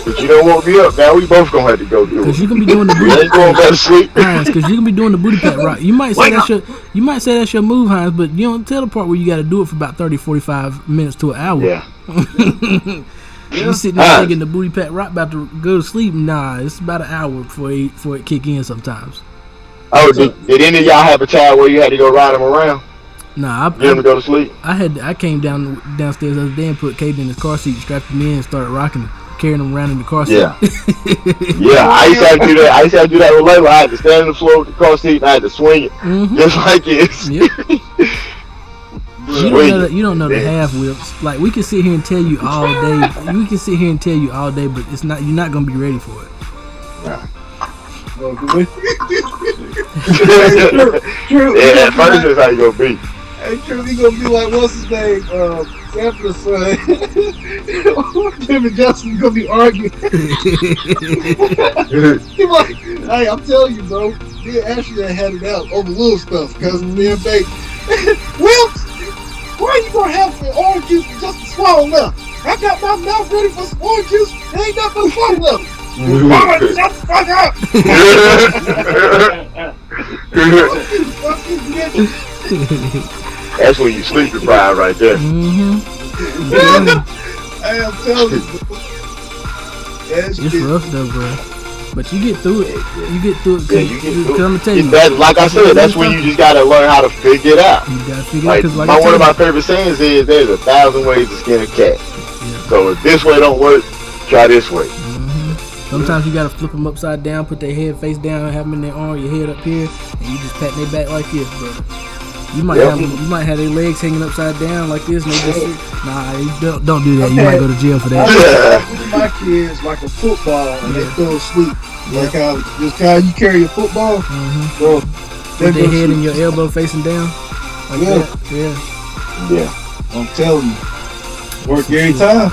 But you don't want to be up now. We both gonna have to go through Cause it. you can be doing the We booty. ain't going back to sleep. Hines, cause you can be doing the booty pat rock. You might say that's your move, Hines, but you don't tell the part where you got to do it for about 30, 45 minutes to an hour. Yeah. You sitting there thinking the booty pat rock about to go to sleep. Nah, it's about an hour before it kick in sometimes. Oh, did any of y'all have a child where you had to go ride them around? Nah, Get them to go to sleep? I came downstairs the other day and put Kaden in his car seat, strapped him in, and started rocking him, carrying him around in the car seat. Yeah. Yeah, I used to have to do that. I used to have to do that with Layla. I had to stand on the floor with the car seat and I had to swing it. Mhm. Just like this. Yep. You don't know the Yeah. half whips. Like we can sit here and tell you all day. We can sit here and tell you all day, but it's not. You're not gonna be ready for it. True. Yeah, at first that's how you gonna be. Hey, true. He gonna be like, what's his name? Sanford's son. Him and Justin gonna be arguing. He like, hey, I'm telling you, bro. Me and Ashley had it out over little stuff because me and Baby. Wilkes, Why you gonna have some orange juice with just a swallow left? I got my mouth ready for some orange juice. There ain't nothing but swallow left. Mama, shut the fuck up. That's when you sleep deprived right there. I am telling you. It's rough though, bro. But you get through it. You get through it. Yeah, you get through it. I'm gonna tell you. That, like I said, that's when you just gotta learn how to figure it out. You gotta figure it out. Like one of my favorite sayings is, "There's 1,000 ways to skin a cat." Yeah. So if this way don't work, try this way. Sometimes you gotta flip them upside down, put their head face down, have them in their arm, your head up here, and you just pat their back like this, bro. You might have their legs hanging upside down like this, and they just nah. You don't do that. You might go to jail for that. I look at my kids like a football, and they fell asleep. Like how you carry a football, bro. With their head and your elbow facing down, like that. Yeah. I'm telling you, work every time.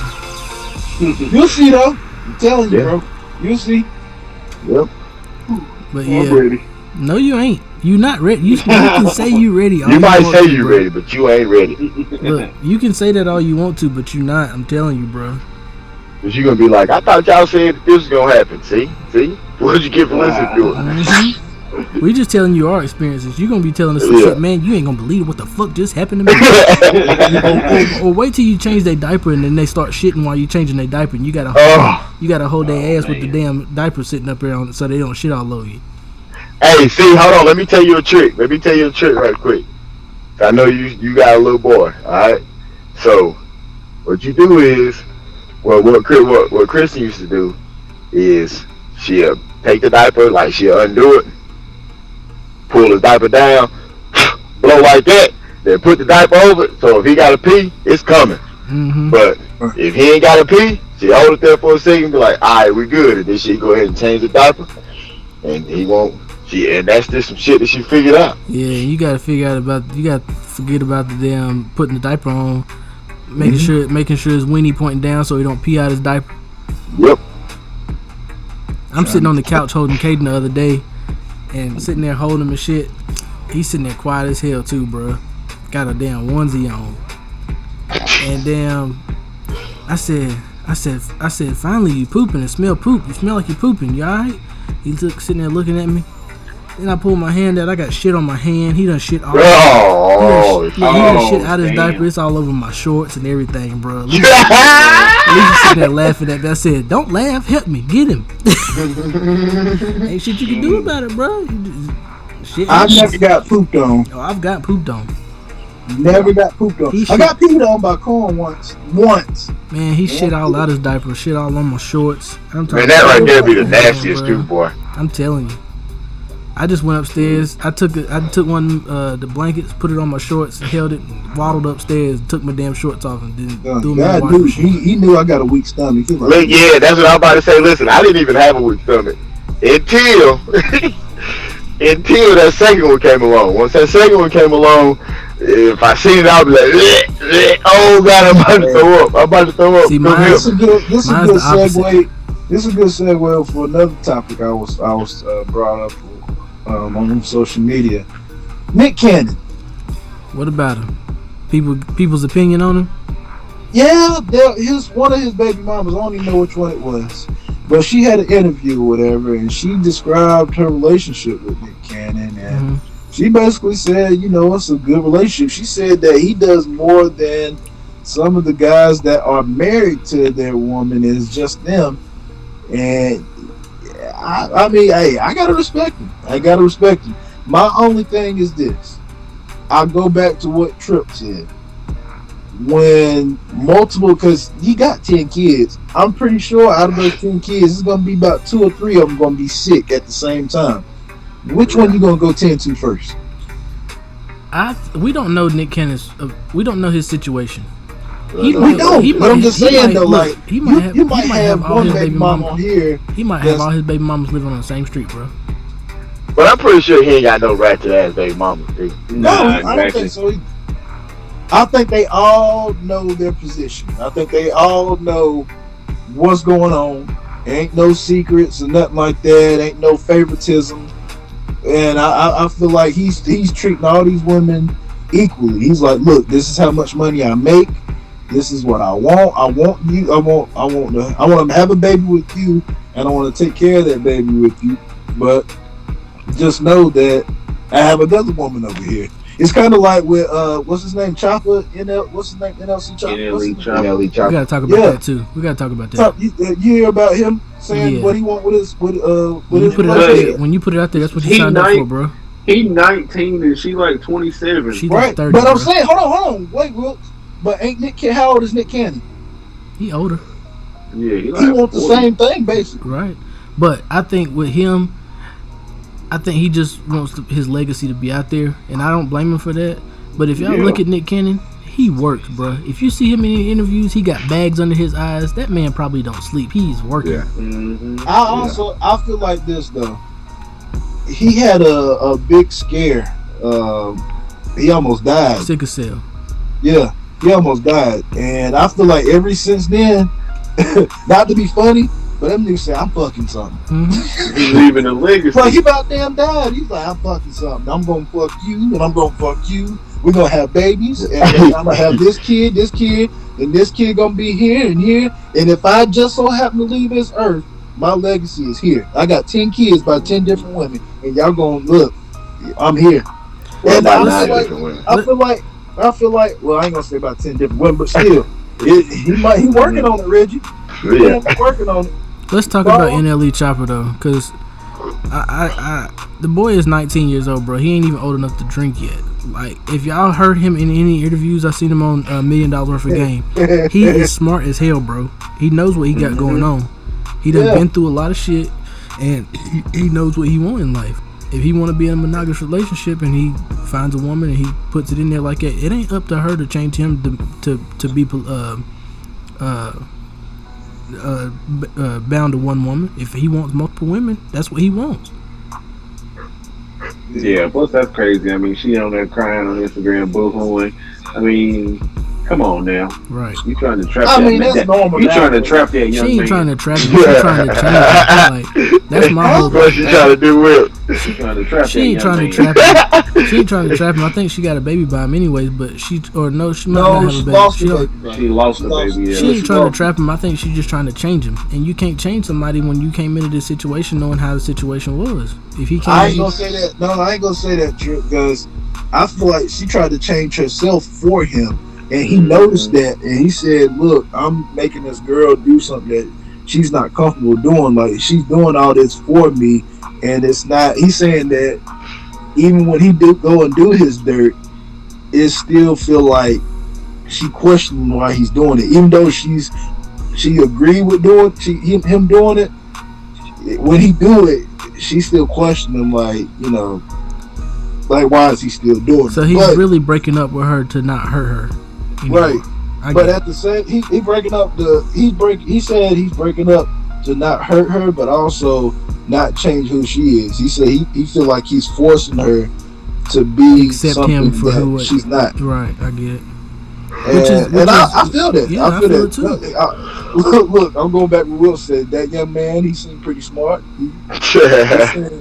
You'll see though. I'm telling you, bro. You'll see. Yep. But I'm ready. No, you ain't. You not ready. You can say you ready. You might say you ready, but you ain't ready. Look, you can say that all you want to, but you not. I'm telling you, bro. Cause you gonna be like, I thought y'all said that this was gonna happen. See? What'd you get for listening to it? We just telling you our experiences. You gonna be telling us some shit, man. You ain't gonna believe what the fuck just happened to me. or wait till you change their diaper and then they start shitting while you changing their diaper, and you gotta hold their ass with the damn diaper sitting up there on so they don't shit all over you. Hey, see, hold on. Let me tell you a trick. Right quick. I know you got a little boy. All right. So what you do is, what Kristen used to do is she'll take the diaper, like she'll undo it, pull his diaper down, blow like that, then put the diaper over it. So if he got to pee, it's coming. But if he ain't got to pee, she hold it there for a second, be like, all right, we good, and then she go ahead and change the diaper, and he won't. And that's just some shit that she figured out. Yeah, you gotta figure out you gotta forget about the damn putting the diaper on, making sure his weenie pointing down so he don't pee out his diaper. Yep. I'm sitting on the couch holding Caden the other day, and sitting there holding him and shit. He's sitting there quiet as hell too, bro. Got a damn onesie on, and damn, I said, finally you pooping and smell poop. You smell like you pooping. You alright? He sitting there looking at me. Then I pulled my hand out. I got shit on my hand. He done shit all he done shit out his diaper. It's all over my shorts and everything, bro. At least sitting there laughing at me. I said, don't laugh. Help me. Get him. Ain't shit you can do about it, bro. I've never got pooped on. Oh, I've got pooped on. Never got pooped on. I got peed on by corn once. Man, he shit all out his diaper. Shit all on my shorts. Man, that right there be the nastiest too, boy. I'm telling you. I just went upstairs. I took one the blankets, put it on my shorts, held it, waddled upstairs, took my damn shorts off, and then threw them in the water machine. He knew I got a weak stomach. Like, yeah, that's what I was about to say. Listen, I didn't even have a weak stomach until that second one came along. Once that second one came along, if I seen it, I'd be like, oh God, I'm about to throw up. See, this is a good segue. This is a good segue for another topic I was brought up on social media. Nick Cannon. What about him? People's opinion on him? Yeah, one of his baby mamas. I don't even know which one it was, but she had an interview or whatever, and she described her relationship with Nick Cannon, and she basically said, it's a good relationship. She said that he does more than some of the guys that are married to their woman. Is just them. And I mean, hey, I gotta respect him. My only thing is this. I'll go back to what Tripp said. When because he got 10 kids, I'm pretty sure out of those 10 kids, it's gonna be about 2 or 3 of them gonna be sick at the same time. Which one you gonna go tend to first? We don't know Nick Cannon's. We don't know his situation. But I'm just saying though, like you might have all his baby mama on here. He might have all his baby mamas living on the same street, bro. But I'm pretty sure he ain't got no ratchet ass baby mama. No, I don't think so either. I think they all know their position. I think they all know what's going on. Ain't no secrets or nothing like that. Ain't no favoritism. And I feel like he's treating all these women equally. He's like, look, this is how much money I make. This is what I want. I want you. I want to have a baby with you, and I want to take care of that baby with you. But just know that I have another woman over here. It's kind of like with what's his name, Chopper. What's his name, NLC Chopper. NLE We Chopper. gotta talk about that too. We gotta talk about that. You hear about him saying what he want with his When his you put it out there, when you put it out there, that's what you signed up for, bro. He 19 and she like 27. She right. 30. But I'm bro. saying, hold on, wait, Will. But ain't Nick? How old is Nick Cannon? He older, Yeah, he He wants the 40. same thing, basically. right? But I think with him, I think he just wants his legacy to be out there, and I don't blame him for that. But if y'all look at Nick Cannon, he works, bro. If you see him in the interviews, he got bags under his eyes. That man probably don't sleep. He's working. Yeah. Mm-hmm. I feel like this though. He had a big scare. He almost died. Sickle cell. Yeah, he almost died, and I feel like ever since then, not to be funny, but that nigga said, "I'm fucking something." Mm-hmm. He's leaving a legacy. Like he about damn died. He's like, "I'm fucking something. I'm gonna fuck you, and I'm gonna fuck you. We're gonna have babies, and I'm gonna have this kid, and this kid gonna be here and here. And if I just so happen to leave this earth, my legacy is here. I got 10 kids by 10 different women, and y'all gonna look. I'm here." What And about I nine feel like, different women? I feel like, well, I ain't gonna say about 10 different women, but still, he working on it, Reggie. Yeah. He working on it. Let's talk about NLE Chopper though, cause the boy is 19 years old, bro. He ain't even old enough to drink yet. Like, if y'all heard him in any interviews, I seen him on $1 Million Worth of Game. He is smart as hell, bro. He knows what he got going on. He done been through a lot of shit, and he knows what he want in life. If he want to be in a monogamous relationship and he finds a woman and he puts it in there like that, it ain't up to her to change him to be bound to one woman. If he wants multiple women, that's what he wants. Yeah, plus that's crazy. I mean, she on there crying on Instagram, boo-hooing. I mean, come on now. Right. You trying to trap I that mean, man. that's normal. You trying to trap that young She ain't man. trying to trap him. She trying to change him. Like, that's my whole. What she trying to do with? She trying to trap She that ain't young trying man. to trap him. She ain't trying to trap him. I think she got a baby by him anyways, but she might not she have a baby. lost She the don't- baby. She lost the baby. She Yeah. ain't trying to trap him. I think she's just trying to change him. And you can't change somebody when you came into this situation knowing how the situation was. If he I ain't came, gonna say that. No, I ain't gonna say that, Trip, because I feel like she tried to change herself for him, and he noticed that, and he said, "Look, I'm making this girl do something that she's not comfortable doing. Like, she's doing all this for me, and it's not." He's saying that even when he do go and do his dirt, it still feel like she questioning why he's doing it, even though she agreed with doing him doing it. When he do it, she still questioning him, like, you know, like, why is he still doing so it? he's But, really breaking up with her to not hurt her. anymore. right. I But get at the same, he breaking up he said he's breaking up to not hurt her, but also not change who she is. He said he feel like he's forcing her to be Accept something him for that who she's not. it. Right, I get it. And I feel that. Yeah, I feel it too. Look, I'm going back to Will said. That young man, he seemed pretty smart.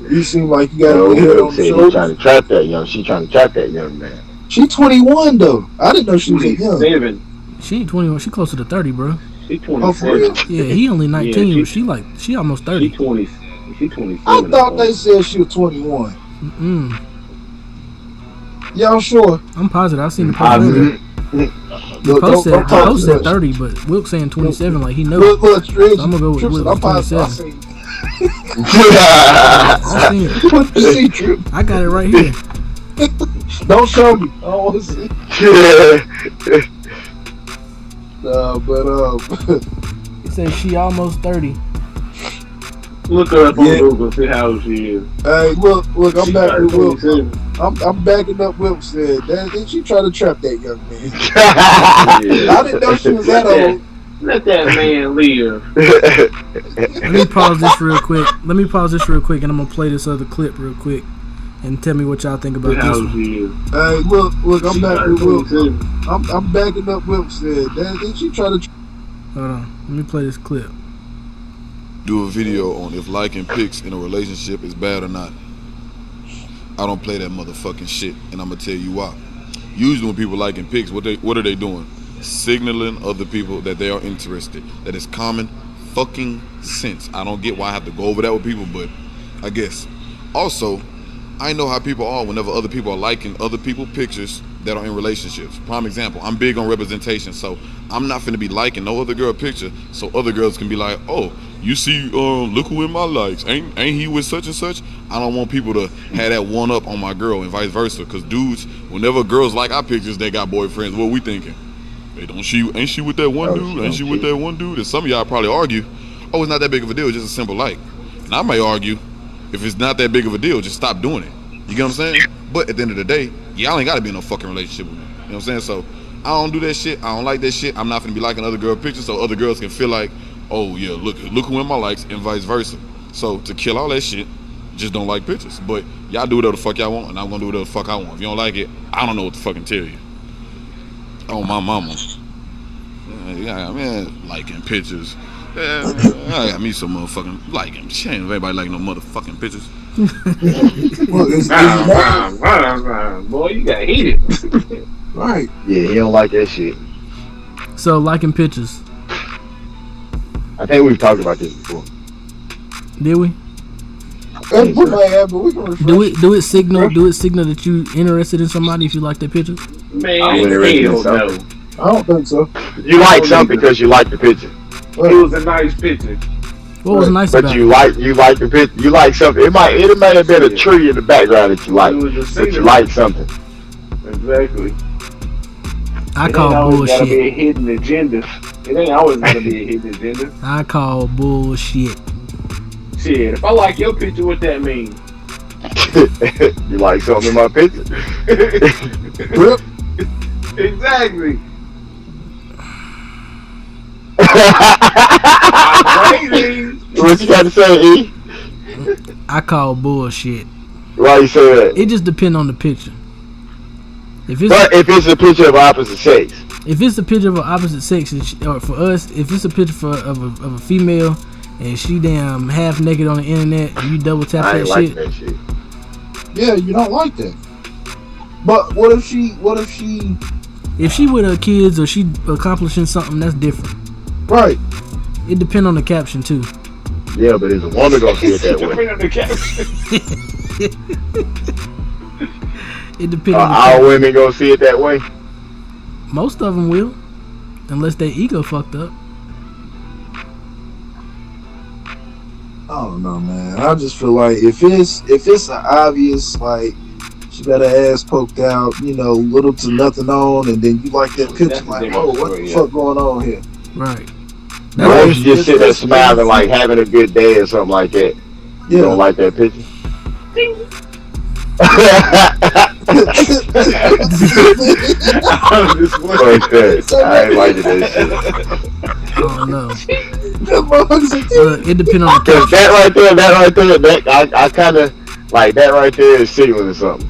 He seemed like he got No, a good head Will on the said he shoulders. trying to trap that young. She trying to trap that young man. She 21 though. I didn't know she was that young. 27. She ain't 21. She closer to 30, bro. She Oh, for real? 27. Yeah, he only 19. Yeah, she almost She 30. 20. She 27. I thought they said she was 21. Mm. Y'all sure? I'm positive. I seen the I post. agree. The post said, Don't talk said much. 30, but Wilk's saying 27. Like he knows. Look, Reggie, So I'm gonna go with Trips, Will, I'm positive. I 27. seen I seen it. what you see, Trip. I got it right here. Don't show me. I don't want to see. But It says she almost 30. Look her up on Yeah. Google, see how old she is. hey, look, I'm She back with Will. 27. I'm backing up Will said. That she tried to trap that young man. Yeah. I didn't know she was that old. Let that man live. Let me pause this real quick. And I'm gonna play this other clip real quick, and tell me what y'all think about See how this old one. she is. Hey, look, I'm She back like with Will. 27. I'm backing up Will said. That she tried to. Hold on. Let me play this clip. Do a video on if liking pics in a relationship is bad or not. I don't play that motherfucking shit, and I'm gonna tell you why. usually when people liking pics, what are they doing? Signaling other people that they are interested. That is common fucking sense. I don't get why I have to go over that with people, but I guess. Also, I know how people are whenever other people are liking other people's pictures that are in relationships. Prime example, I'm big on representation, so I'm not finna be liking no other girl picture so other girls can be like, oh, you see, look who in my likes. Ain't he with such and such? I don't want people to have that one up on my girl and vice versa. Cause dudes, whenever girls like our pictures, they got boyfriends. What we thinking? Hey, ain't she with that one dude? Ain't she with that one dude? And some of y'all probably argue, oh, it's not that big of a deal, just a simple like. And I may argue, if it's not that big of a deal, just stop doing it. You get what I'm saying? But at the end of the day, y'all ain't gotta be in no fucking relationship with me. You know what I'm saying? So I don't do that shit. I don't like that shit. I'm not gonna be liking other girl pictures so other girls can feel like, oh yeah, look who in my likes and vice versa. So to kill all that shit, just don't like pictures. But y'all do whatever the fuck y'all want, and I'm gonna do whatever the fuck I want. If you don't like it, I don't know what to fucking tell you. Oh my mama. Yeah, man, liking pictures. Yeah, man, I got me some motherfucking liking. Shit, ain't everybody liking no motherfucking pictures. Boy, you got heated. Right. Yeah, he don't like that shit. So liking pictures. I think we've talked about this before. Did we? We might have, but we can refresh. Do it signal that you interested in somebody if you like their picture? Man, hell no. I don't think so. You like something because you like the picture. It was a nice picture. What was nice But about you it? like the picture. You like something. It may have been a tree in the background that you like, It was a but scenery. you like something. Exactly. I It call ain't always gotta be bullshit. a hidden agenda. It ain't always gotta be a hidden agenda. I call bullshit. Shit, if I like your picture, what that mean? You like something in my picture? Exactly. What you got to say, E? I call bullshit. Why you say that? It just depends on the picture. If it's But if it's a picture of opposite sex, if it's a picture of an opposite sex, or for us, if it's a picture of a female and she damn half naked on the internet and you double tap I that ain't shit, like that shit. Yeah, you don't like that. But what if she if she with her kids or she accomplishing something, that's different. right? It depends on the caption too. Yeah, but is a woman gonna see it that way? Depending on the caption. It depends on the All caption. women gonna see it that way? Most of them will, unless their ego fucked up. I don't know, man. I just feel like if it's an obvious, like, she got her ass poked out, little to nothing on, and then you like that picture, That's like, the oh, what story, the yeah. fuck going on here? Right. Or if That's you just sit there smiling like having a good day or something like that. You Yeah. don't like that picture? I'm just Fuck that. I ain't liking that shit. I don't know. Them motherfuckers- It depends on the Cause caption. that right there, I kind of like that right there is signaling something.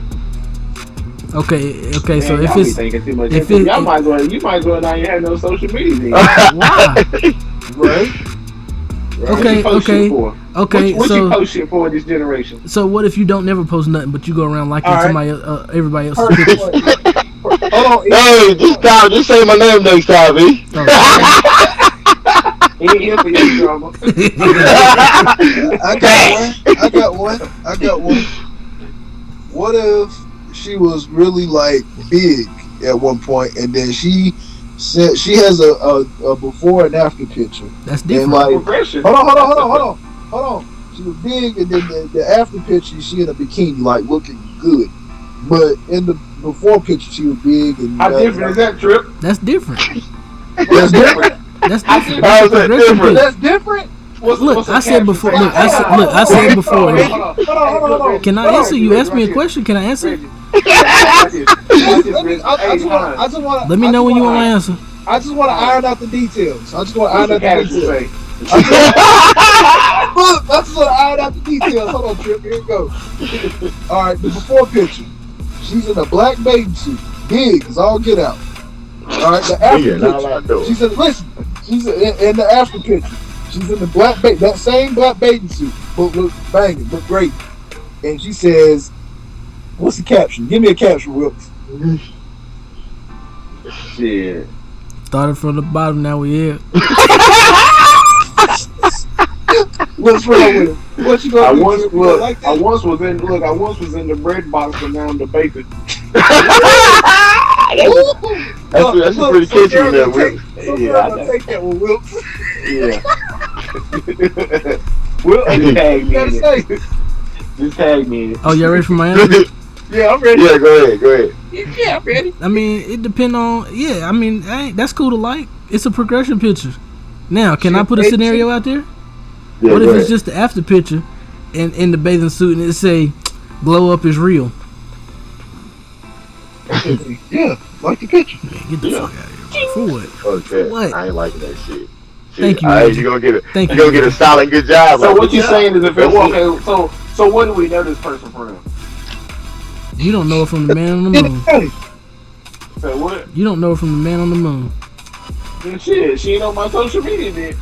Okay. So Man, if y'all be it's thinking too much. if Y'all it- might go. You might go and not even have no social media. Then. why? right? Okay, What you post okay. shit for? Okay, What you so post shit for in this generation? so what if you don't never post nothing, but you go around liking All right. somebody everybody else's First pictures? one. Hold on. Hey, just say my name next time, E. Oh, He ain't here for your drama. I got one. What if she was really like big at one point, and then she said she has a before and after picture, that's and different. like, Progression. hold on. She was big, and then the after picture she in a bikini, like looking good, but in the before picture she was big and. How different is that, Trip? That's different. That's different. That's different. How is that Progression different? picture. That's different. Look, I said before. Look, I said before. Hold on. Can I answer? You asked me a question. Can I answer? I just want. Let me know when you want to answer. I just want to iron out the details. I just want to iron out the What details. say? Look, I just want to iron out the details. Hold on, Trip. Here it goes. All right, the before picture. She's in a black bathing suit. Big as all get out. All right, the after Yeah, not allowed to do picture. it. She said, listen, she's in the after picture. She's in the that same black bathing suit, but look banging, look great. And she says, what's the caption? Give me a caption, Wilkes. Shit. Started from the bottom, now we here. What's wrong with him? What you I gonna do? once You look. like I that? once was in. Look, I once was in the bread box, but now I'm the bacon. That's a pretty catchy one there, Will. Yeah, I'll take that one, Will. Yeah. Will tag me in it. Just tag me in it. Oh, y'all ready for my answer? Yeah, I'm ready. Yeah, go ahead. Yeah, I'm ready. I mean, it depend on. Yeah, I mean, that's cool to like. It's a progression picture. Now, can I put a scenario out there? Yeah, What go if it's ahead. just the after picture, and in the bathing suit, and it say, "Glow up is real." Yeah, like the picture. Man, get the fuck out of here. For what? Okay. What? I ain't liking that shit. Thank you, All right, Reggie. you gonna get it. Thank You you. gonna get a solid good job. So like, what good you job. saying is if it That's it. okay? So what do we know this person from? You don't know it from the man on the moon. So what? You don't know it from the man on the moon. Then shit, she ain't on my social media then.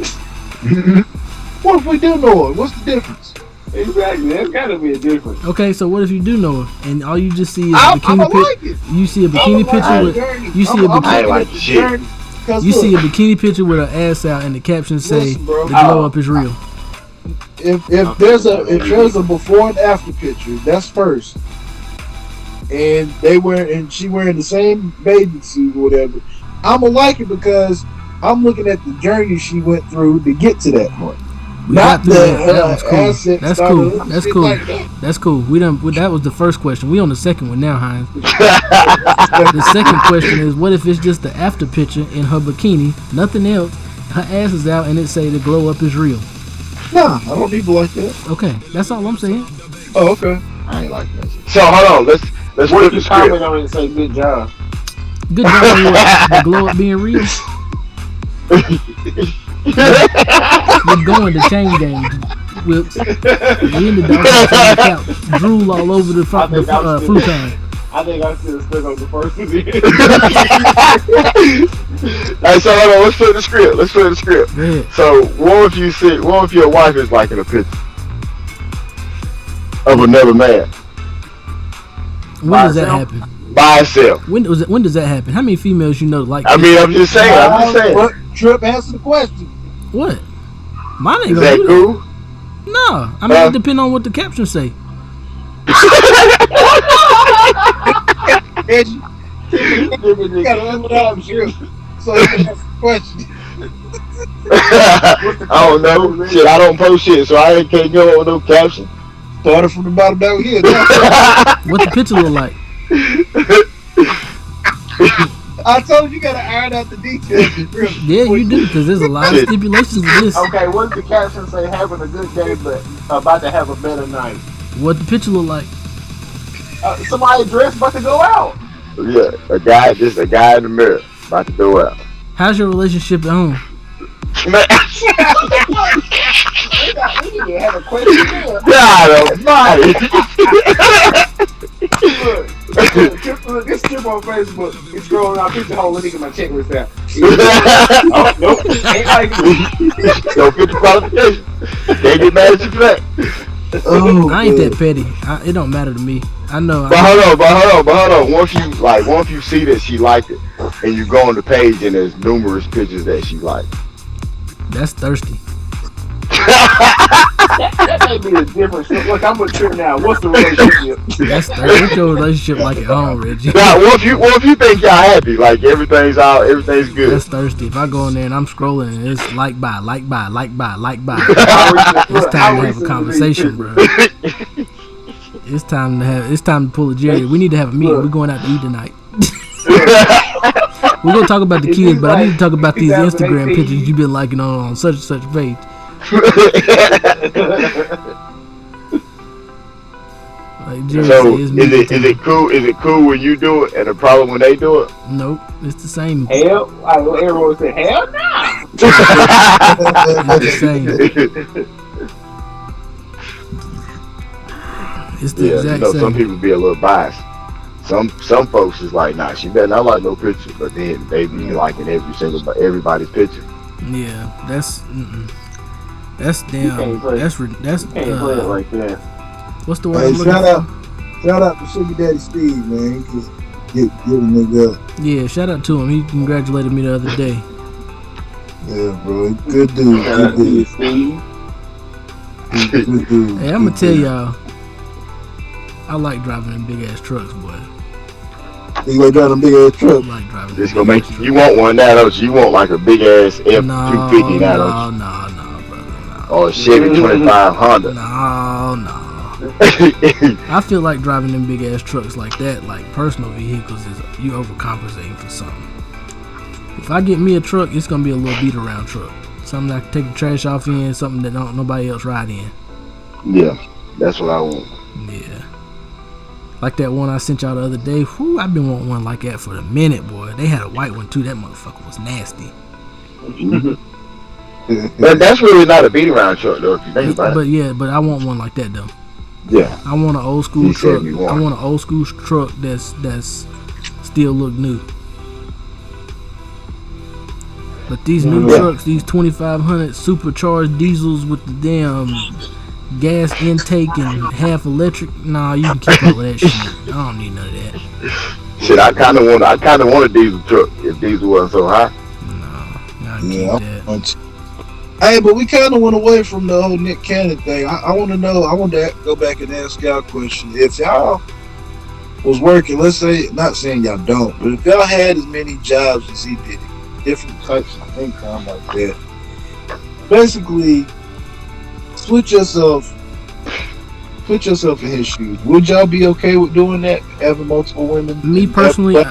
What if we do know it? What's the difference? Exactly, that's gotta be a difference. Okay, so what if you do know her, and all you just see is a I'm bikini like picture? it. You see a bikini picture with you see a I bikini. ain't like shit. You see a bikini picture with her ass out, and the caption say, Listen, bro. "The glow up is real." if there's a before and after picture, that's first. And she wearing the same bathing suit or whatever. I'ma like it because I'm looking at the journey she went through to get to that point. We Not got through the that. That was cool. assets That's started cool. up, That's shit cool. like that. That's cool. That was the first question. We on the second one now, Hines. The second question is, what if it's just the after picture in her bikini, nothing else, her ass is out, and it say the glow up is real? Nah, I don't need to like that. Okay, that's all I'm saying. Oh, okay. I ain't like that shit. So hold on, let's What flip if the you script. comment on it and say good job? Good job on the glow up being real. We're going to chain gang. We in the dog on the couch, drool all over the futon. I think I should have stuck on the first one. Hey, so hold on, let's flip the script. Go ahead. So what if your wife is liking a picture of another man When By does that herself? happen? by herself? When does that happen? How many females you know like? I mean, I'm just saying. What, Trip, answer the question. What? Mine ain't Is gonna that do that. cool? No, I mean it depends on what the caption say. Reggie, you gotta answer that, sure. So you can answer the question. I don't know. Shit, I don't post shit, so I can't go with no caption. Started from the bottom down here. What the picture look like? I told you gotta iron out the details. Yeah, you do, because there's a lot of stipulations to this. Okay, what does the caption say? Having a good day, but about to have a better night. What the picture look like? Somebody dressed about to go out. Yeah, a guy in the mirror about to go out. How's your relationship at home? Man, We need to have a question there. God almighty. Look, this trip on Facebook, it's scrolling out picture hole. Let me get my checklist out. Oh, nope, ain't like it. Don't get the qualification. Can't get mad at you for that. Oh, I ain't that petty. It don't matter to me. I know. But hold on. Once you see that she liked it, and you go on the page and there's numerous pictures that she liked. That's thirsty. That may be a difference. Look, I'm mature now. What's the relationship? That's thirsty. What's your relationship like at home, Reggie? Now, what if you think y'all happy, like everything's good? That's thirsty. If I go in there and I'm scrolling and it's like by. How It's time to have a recent conversation, bro. It's time to pull a Jerry. We need to have a meeting. We're going out to eat tonight. We're gonna talk about the kids, but I need to talk about these Instagram pictures you've been liking on such and such page. Like Jerry So said, it's is meeting it time. cool? Is it cool when you do it and a problem when they do it? Nope, it's the same. Hell, everyone said, hell nah. It's the same. It's the Yeah, you exact know, same. some people be a little biased. Some folks is like, nah, she better not like no picture, but then they be liking everybody's picture. Yeah, that's damn. can't play. That's Can't play it like that. what's the word Hey, I'm looking shout for? out to Sugar Daddy Steve, man. Get a nigga up. Yeah, shout out to him. He congratulated me the other day. Yeah, bro. Good dude. Good dude. Steve. Good dude. Hey, I'm gonna tell y'all, I like driving them big ass trucks, boy. You like driving a big ass I truck? like driving. This them gonna big make ass you want one now, don't you? You want like a big ass trucks. F250 now, don't you? No, brother, no. Or a Chevy 25 Honda. No. I feel like driving them big ass trucks like that, like personal vehicles, is you overcompensating for something. If I get me a truck, it's gonna be a little beat around truck. Something I can take the trash off in, something that don't nobody else ride in. Yeah, that's what I want. Yeah. Like that one I sent y'all the other day. Whew, I've been wanting one like that for a minute, boy. They had a white one too. That motherfucker was nasty. But that's really not a beat around truck though, if you think about it. But yeah, but I want one like that though. Yeah. I want an old school He said truck. you want. I want an old school truck that's still look new. But these new Yeah. trucks, these 2500 supercharged diesels with the damn gas intake and half electric, nah, you can keep all of that shit. I don't need none of that. Shit, I kinda want a diesel truck if diesel wasn't so high. No, I can Yeah. keep that. Hey, but we kind of went away from the whole Nick Cannon thing. I want to know. I want to go back and ask y'all a question. If y'all was working, let's say, not saying y'all don't, but if y'all had as many jobs as he did, different types of income like that, basically, put yourself in his shoes. Would y'all be okay with doing that? Having multiple women? Me personally,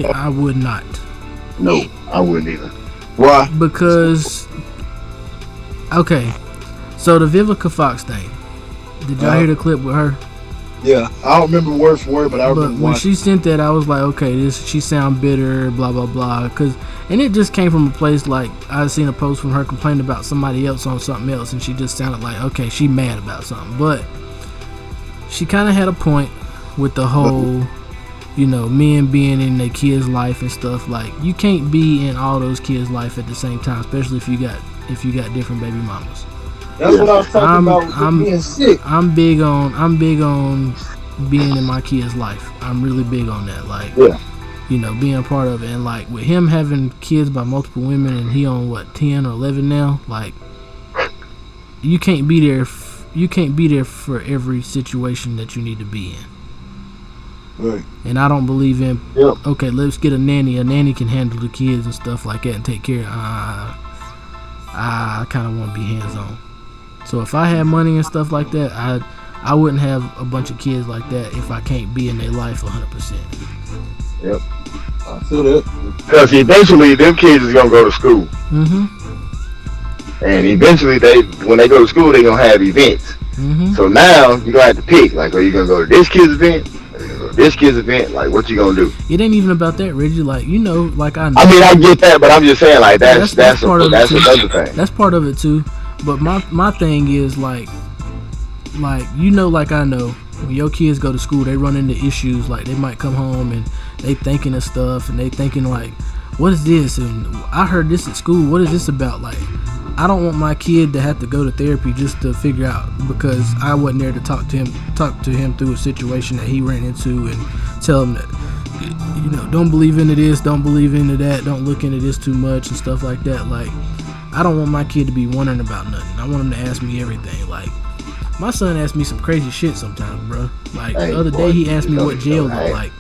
I would not. No, I wouldn't either. Why? Because, okay, so the Vivica Fox thing. Did y'all hear the clip with her? Yeah, I don't remember word for word, but I But remember when watching. she sent that, I was like, okay, she sound bitter, blah blah blah. And it just came from a place like I seen a post from her complaining about somebody else on something else, and she just sounded like, okay, she mad about something. But she kind of had a point with the whole, men being in their kids' life and stuff. Like, you can't be in all those kids' life at the same time, especially if you got different baby mamas. That's what I was talking about with being sick. I'm big on being in my kid's life. I'm really big on that. Like, being a part of it. And like with him having kids by multiple women, and he on what 10 or 11 now. Like, you can't be there. You can't be there for every situation that you need to be in. Right. And I don't believe in. Okay, let's get a nanny. A nanny can handle the kids and stuff like that and take care. I kind of want to be hands on. So if I had money and stuff like that, I wouldn't have a bunch of kids like that if I can't be in their life 100%. Yep. I feel that. Because eventually them kids is gonna go to school. Mm-hmm. And eventually when they go to school, they gonna have events. Mm-hmm. So now you gonna have to pick. Like, are you gonna go to this kid's event? Are you gonna go to this kid's event? Like, what you gonna do? It ain't even about that, Reggie. Like, like I know. I mean, I get that, but I'm just saying, like, that's part of it another too. thing. That's part of it too. But my thing is like I know when your kids go to school, they run into issues. Like, they might come home and they thinking of stuff, and they thinking like, what is this? And I heard this at school. What is this about? Like, I don't want my kid to have to go to therapy just to figure out, because I wasn't there to talk to him through a situation that he ran into, and tell him that, don't believe into this, don't believe into that, don't look into this too much and stuff like that. Like, I don't want my kid to be wondering about nothing. I want him to ask me everything. Like, my son asks me some crazy shit sometimes, bro. Like, the other day he asked me what jail looked like.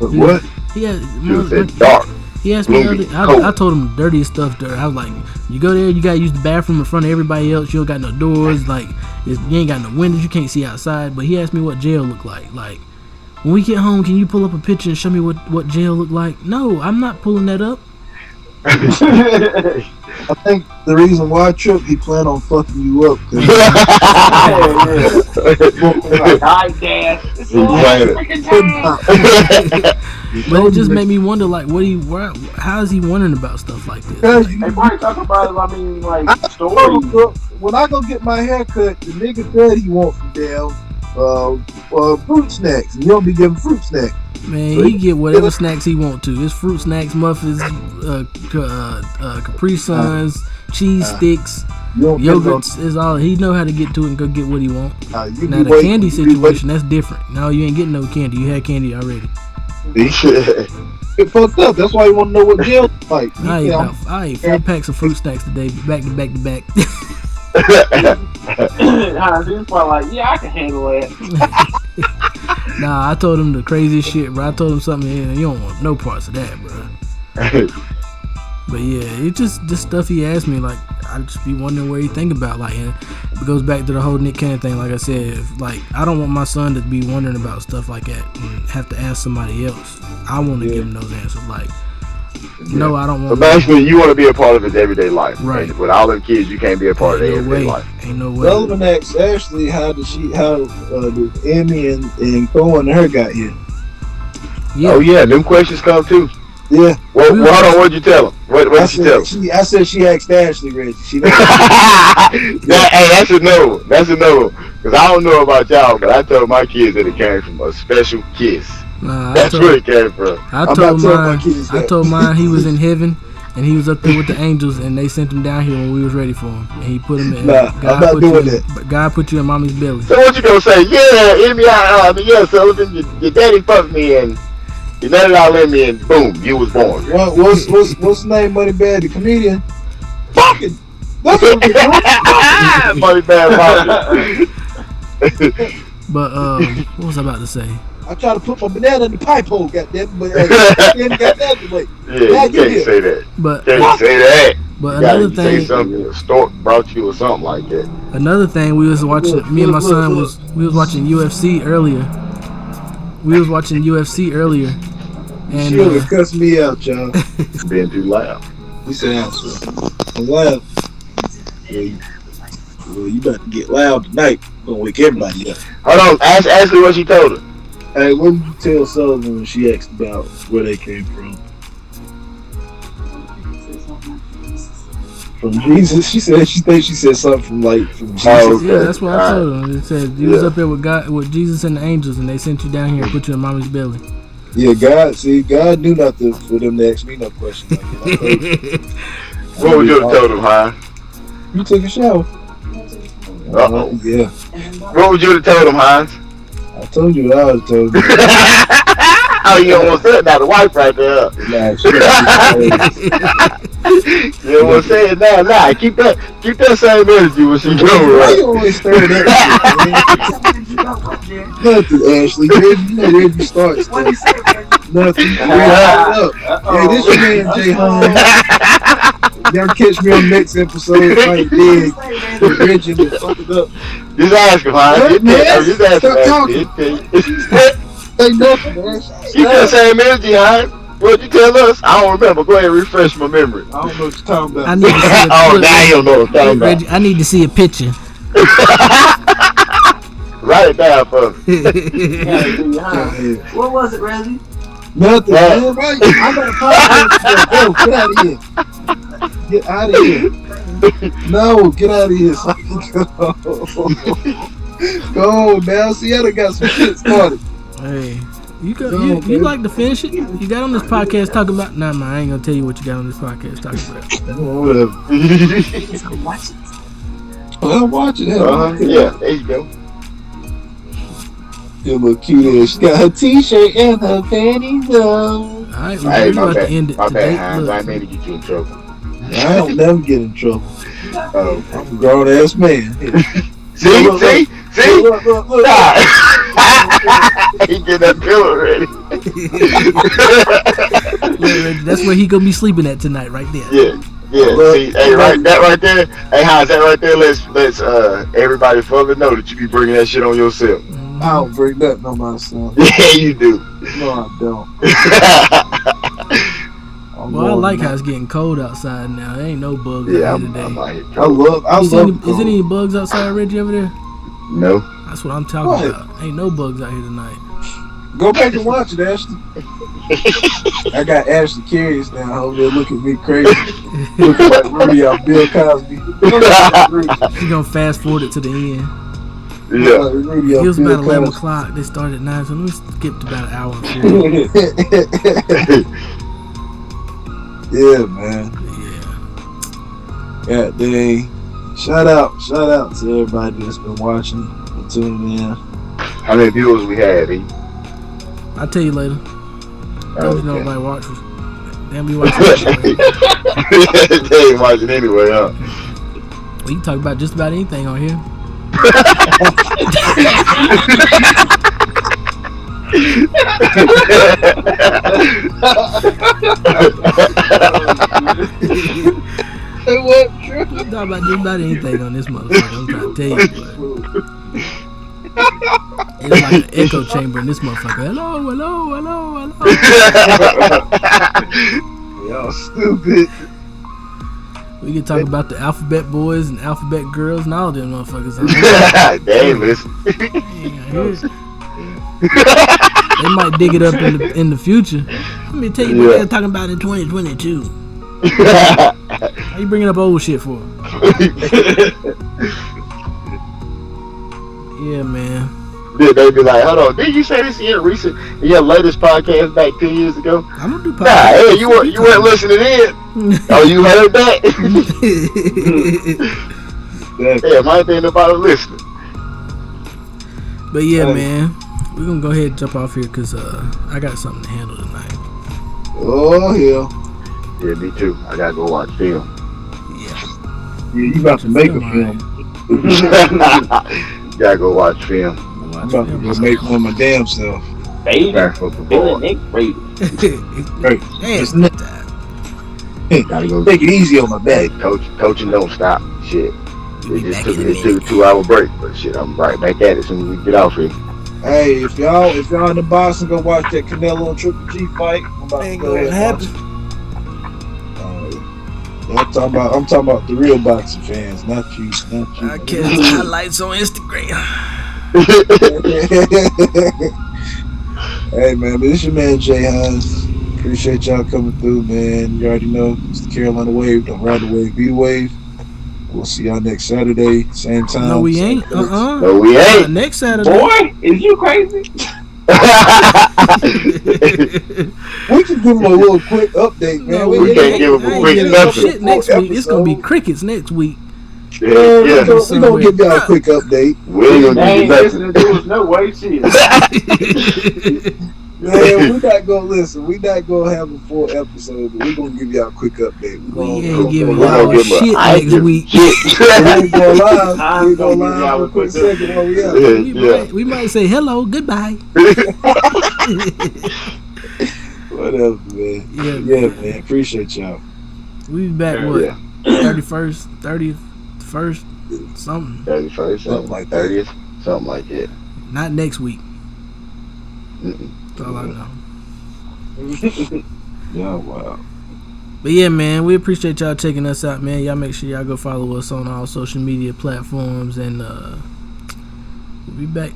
What? Dark. He asked me I told him the dirtiest stuff there. I was like, you go there, you gotta use the bathroom in front of everybody else. You don't got no doors. Like, you ain't got no windows. You can't see outside. But he asked me what jail looked like. Like, when we get home, can you pull up a picture and show me what jail looked like? No, I'm not pulling that up. I think the reason why Trip, he planned on fucking you up. But it just made me wonder, like, how is he wondering about stuff like this? They probably talk about it, I mean, like, stories. When I go get my hair cut, the nigga said he wants some damn fruit snacks, and you don't be giving fruit snacks. Man, he get whatever snacks he want to. It's fruit snacks, muffins, Capri Suns, cheese sticks. You don't get Yogurts is all he know how to get to it and go get what he want. you Now be the waiting, candy you be situation, that's different. No, you ain't getting no candy. You had candy already. waiting. Get fucked up. That's why you want to know what jail is like. I ate 4 packs of fruit snacks today, back to back to back. Hans, he was probably like, yeah, I can handle that. Nah, I told him the craziest shit, bro. I told him something, and you don't want no parts of that, bro. But yeah, it's just stuff he asked me, like, I just be wondering where he think about, like, and it goes back to the whole Nick Cannon thing. Like I said, like, I don't want my son to be wondering about stuff like that and have to ask somebody else. I want to give him those answers, like, no, I don't want. But basically, you want to be a part of his everyday life. Right. And with all them kids, you can't be a part of their Ain't no everyday way. life. Ain't no way. Sullivan asked Ashley how did Emmy and Cohen and her got here. Yeah. Oh yeah, them questions come too. Yeah. Well, hold on, what'd you tell him? What did she tell him? I said she asked Ashley, Reggie. She Hey, that's a no. That's a no. Because I don't know about y'all, but I told my kids that it came from a special kiss. Nah, That's where it came from. I I'm told not telling mine. my kids I that. told mine he was in heaven, and he was up there with the angels, and they sent him down here when we was ready for him, and he put him in. Nah, I'm not doing that. God put you in mommy's belly. So what you gonna say? Yeah, Emmy, yeah, Sullivan, your daddy fucked me and you let it all in me and boom, you was born. What's the name? Money Bad, the comedian. Fucking. That's what we doing. Money bad mouth. But what was I about to say? I tried to put my banana in the pipe hole, goddamn, but then got that away. Yeah, you can't say that. But Can't say that. but You gotta another say thing, something. A stork brought you or something like that. another thing, we was watching. Me and my son was watching UFC earlier. We was watching UFC earlier, and She would cuss me out, y'all. Being too loud. He said, I'm loud. Well, you better get loud tonight. Gonna wake everybody up. Hold on, ask Ashley what she told her. Hey, what did you tell Sullivan when she asked about where they came from? From Jesus? She said she thinks she said something from Jesus. Oh, okay. yeah, that's what I told him. It said you was Yeah. up there with God, with Jesus and the angels, and they sent you down here and put you in mommy's belly. Yeah, God knew not for them to ask me no questions like that. What would you have told him, huh? You took a shower. Uh-oh. Yeah. What would you have told him, Hans? I told you what I was told you. Oh, you almost said that, the wife right there. Nah, shit. You almost say it now. Nah, keep that same energy when she go Why right. you always stir that shit, man? Nothing, Ashley. Reggie starts. Nothing. Hey, this your man, Jay Holmes. Y'all catch me on next episode. Like, big. Reggie and fuck it up. Just ask him, Hans. Just ask him. Say nothing, man. Keep that same energy, Hans. What'd you tell us? I don't remember. Go ahead and refresh my memory. I don't know what you're talking about. I need to see a Oh, look, now you don't know what I'm talking about. Reggie, I need to see a picture. Write it down for me. Yeah. What was it, Reggie? Nothing, Yeah. man. Right? I got a podcast. Go, get out of here. Get out of here. No, get out of here. So I can go. Go now. See, I done got some shit started. Hey, you like to finish it? You got on this podcast talking about? Nah, man, I ain't gonna tell you what you got on this podcast talking about. Whatever. Let's go watch it. I'm watching it. Yeah, there you go. You look cute ass. She got her t-shirt and her panties on. All right, Hey, we're my about bad. to end it My today. bad, Hans. I Look, didn't mean to get you in trouble. I don't never get in trouble. Oh. I'm a grown ass man. See? Look, See? See? Look. Nah. He get that pillow ready. look, Reggie, that's where he gonna be sleeping at tonight, right there. Yeah. Yeah, see, hey, that right there, hey, Hans, that right there, let's everybody further know that you be bringing that shit on yourself. I don't bring nothing on myself. Yeah, you do. No, I don't. I'm Well, I going like now. how it's getting cold outside now. There ain't no bugs Yeah, out here I'm today. out here. I love Is there cold. any bugs outside, Reggie, over there? No. That's what I'm talking What? about. Ain't no bugs out here tonight. Go back and watch it, Ashley. I got Ashley curious now. Over there looking at me crazy. Looking like Rudy out Bill Cosby. He gonna fast forward it to the end. Yeah. Rudy It out was Bill about 11 Cosby. o'clock. They started at 9, so let me skip to about an hour and 40. Yeah, man. Yeah. God dang. Shout out to everybody that's been watching and tuning in. How many viewers we had? I'll tell you later. Don't you know Okay. nobody watches. Damn, we watching that shit. They ain't watching anyway, huh? We can talk about just about anything on here. What? We can talk about just about anything on this motherfucker. I'm trying to tell you, boy. It's like an echo chamber in this motherfucker. Hello, hello, hello, hello. Y'all stupid. We can talk about the alphabet boys and alphabet girls and all them motherfuckers. Damn, listen. They might dig it up in the future. Let me tell you what they're talking about in 2022. How you bringing up old shit for? Yeah, man. They be like, hold on, did you say this in your latest podcast back 10 years ago? I'm gonna do Nah, podcast. hey, you weren't listening in. Oh, you heard that? Yeah, might be nobody listening. But yeah, man, we're gonna go ahead and jump off here because I got something to handle tonight. Oh hell. Yeah, me too. I gotta go watch film. Yeah. Yeah, you about to make a film. Gotta go watch film. I'm about to go make one my damn self. Baby, Back for the feeling boy. Nick Brady. Hey, Damn. Gotta go. take it easy on my back. Coaching don't stop. Shit. We'll be It back just in a took a minute. 2 hour break, but shit, I'm right back at it as soon as we get off here. Hey, if y'all in the box and go watch that Canelo and Triple G fight, I'm about to Ain't go gonna ahead and watch it. I'm talking about the real boxing fans, not you. I catch the highlights on Instagram. Hey man, but this your man Jay Hines. Appreciate y'all coming through, man. You already know it's the Carolina Wave. Don't ride the wave, be the wave. We'll see y'all next Saturday, same time. No, we same ain't. place. No, we ain't. Next Saturday. Boy, is you crazy? We can give them a little quick update, man. No, we can't give them a quick nothing. Shit next week. It's gonna be crickets next week. Yeah, We're yeah. gonna give y'all a quick update. We ain't They gonna ain't do listening to us no way, shit. Man, we're not gonna listen. We're not gonna have a full episode, but we're gonna give y'all a quick update. We ain't giving We're y'all gonna give 'em shit I ain't next give 'em week. We shit. ain't going live. I'm We ain't going gonna give y'all live for a a quick quick second while we out. Yeah. We might say hello, goodbye. Whatever, man. Yeah, Yeah, man. Appreciate y'all. we be back what? Yeah. 31st, 30th, 1st, something. 31st, Something like that. 30th, something like that. Not next week. Mm-mm. That's all I know. Yeah, wow. But yeah, man, we appreciate y'all checking us out, man. Y'all make sure y'all go follow us on all social media platforms, and we'll be back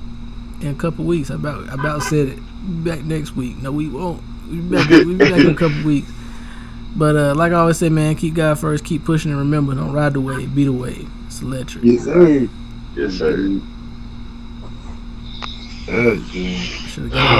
in a couple weeks. I about said it. We'll be back next week. No, we won't. We'll be back in a couple weeks. But like I always say, man, keep God first, keep pushing, and remember, don't ride the wave, be the wave. It's electric. Yes, sir. Yes, sir. Yeah. Should've got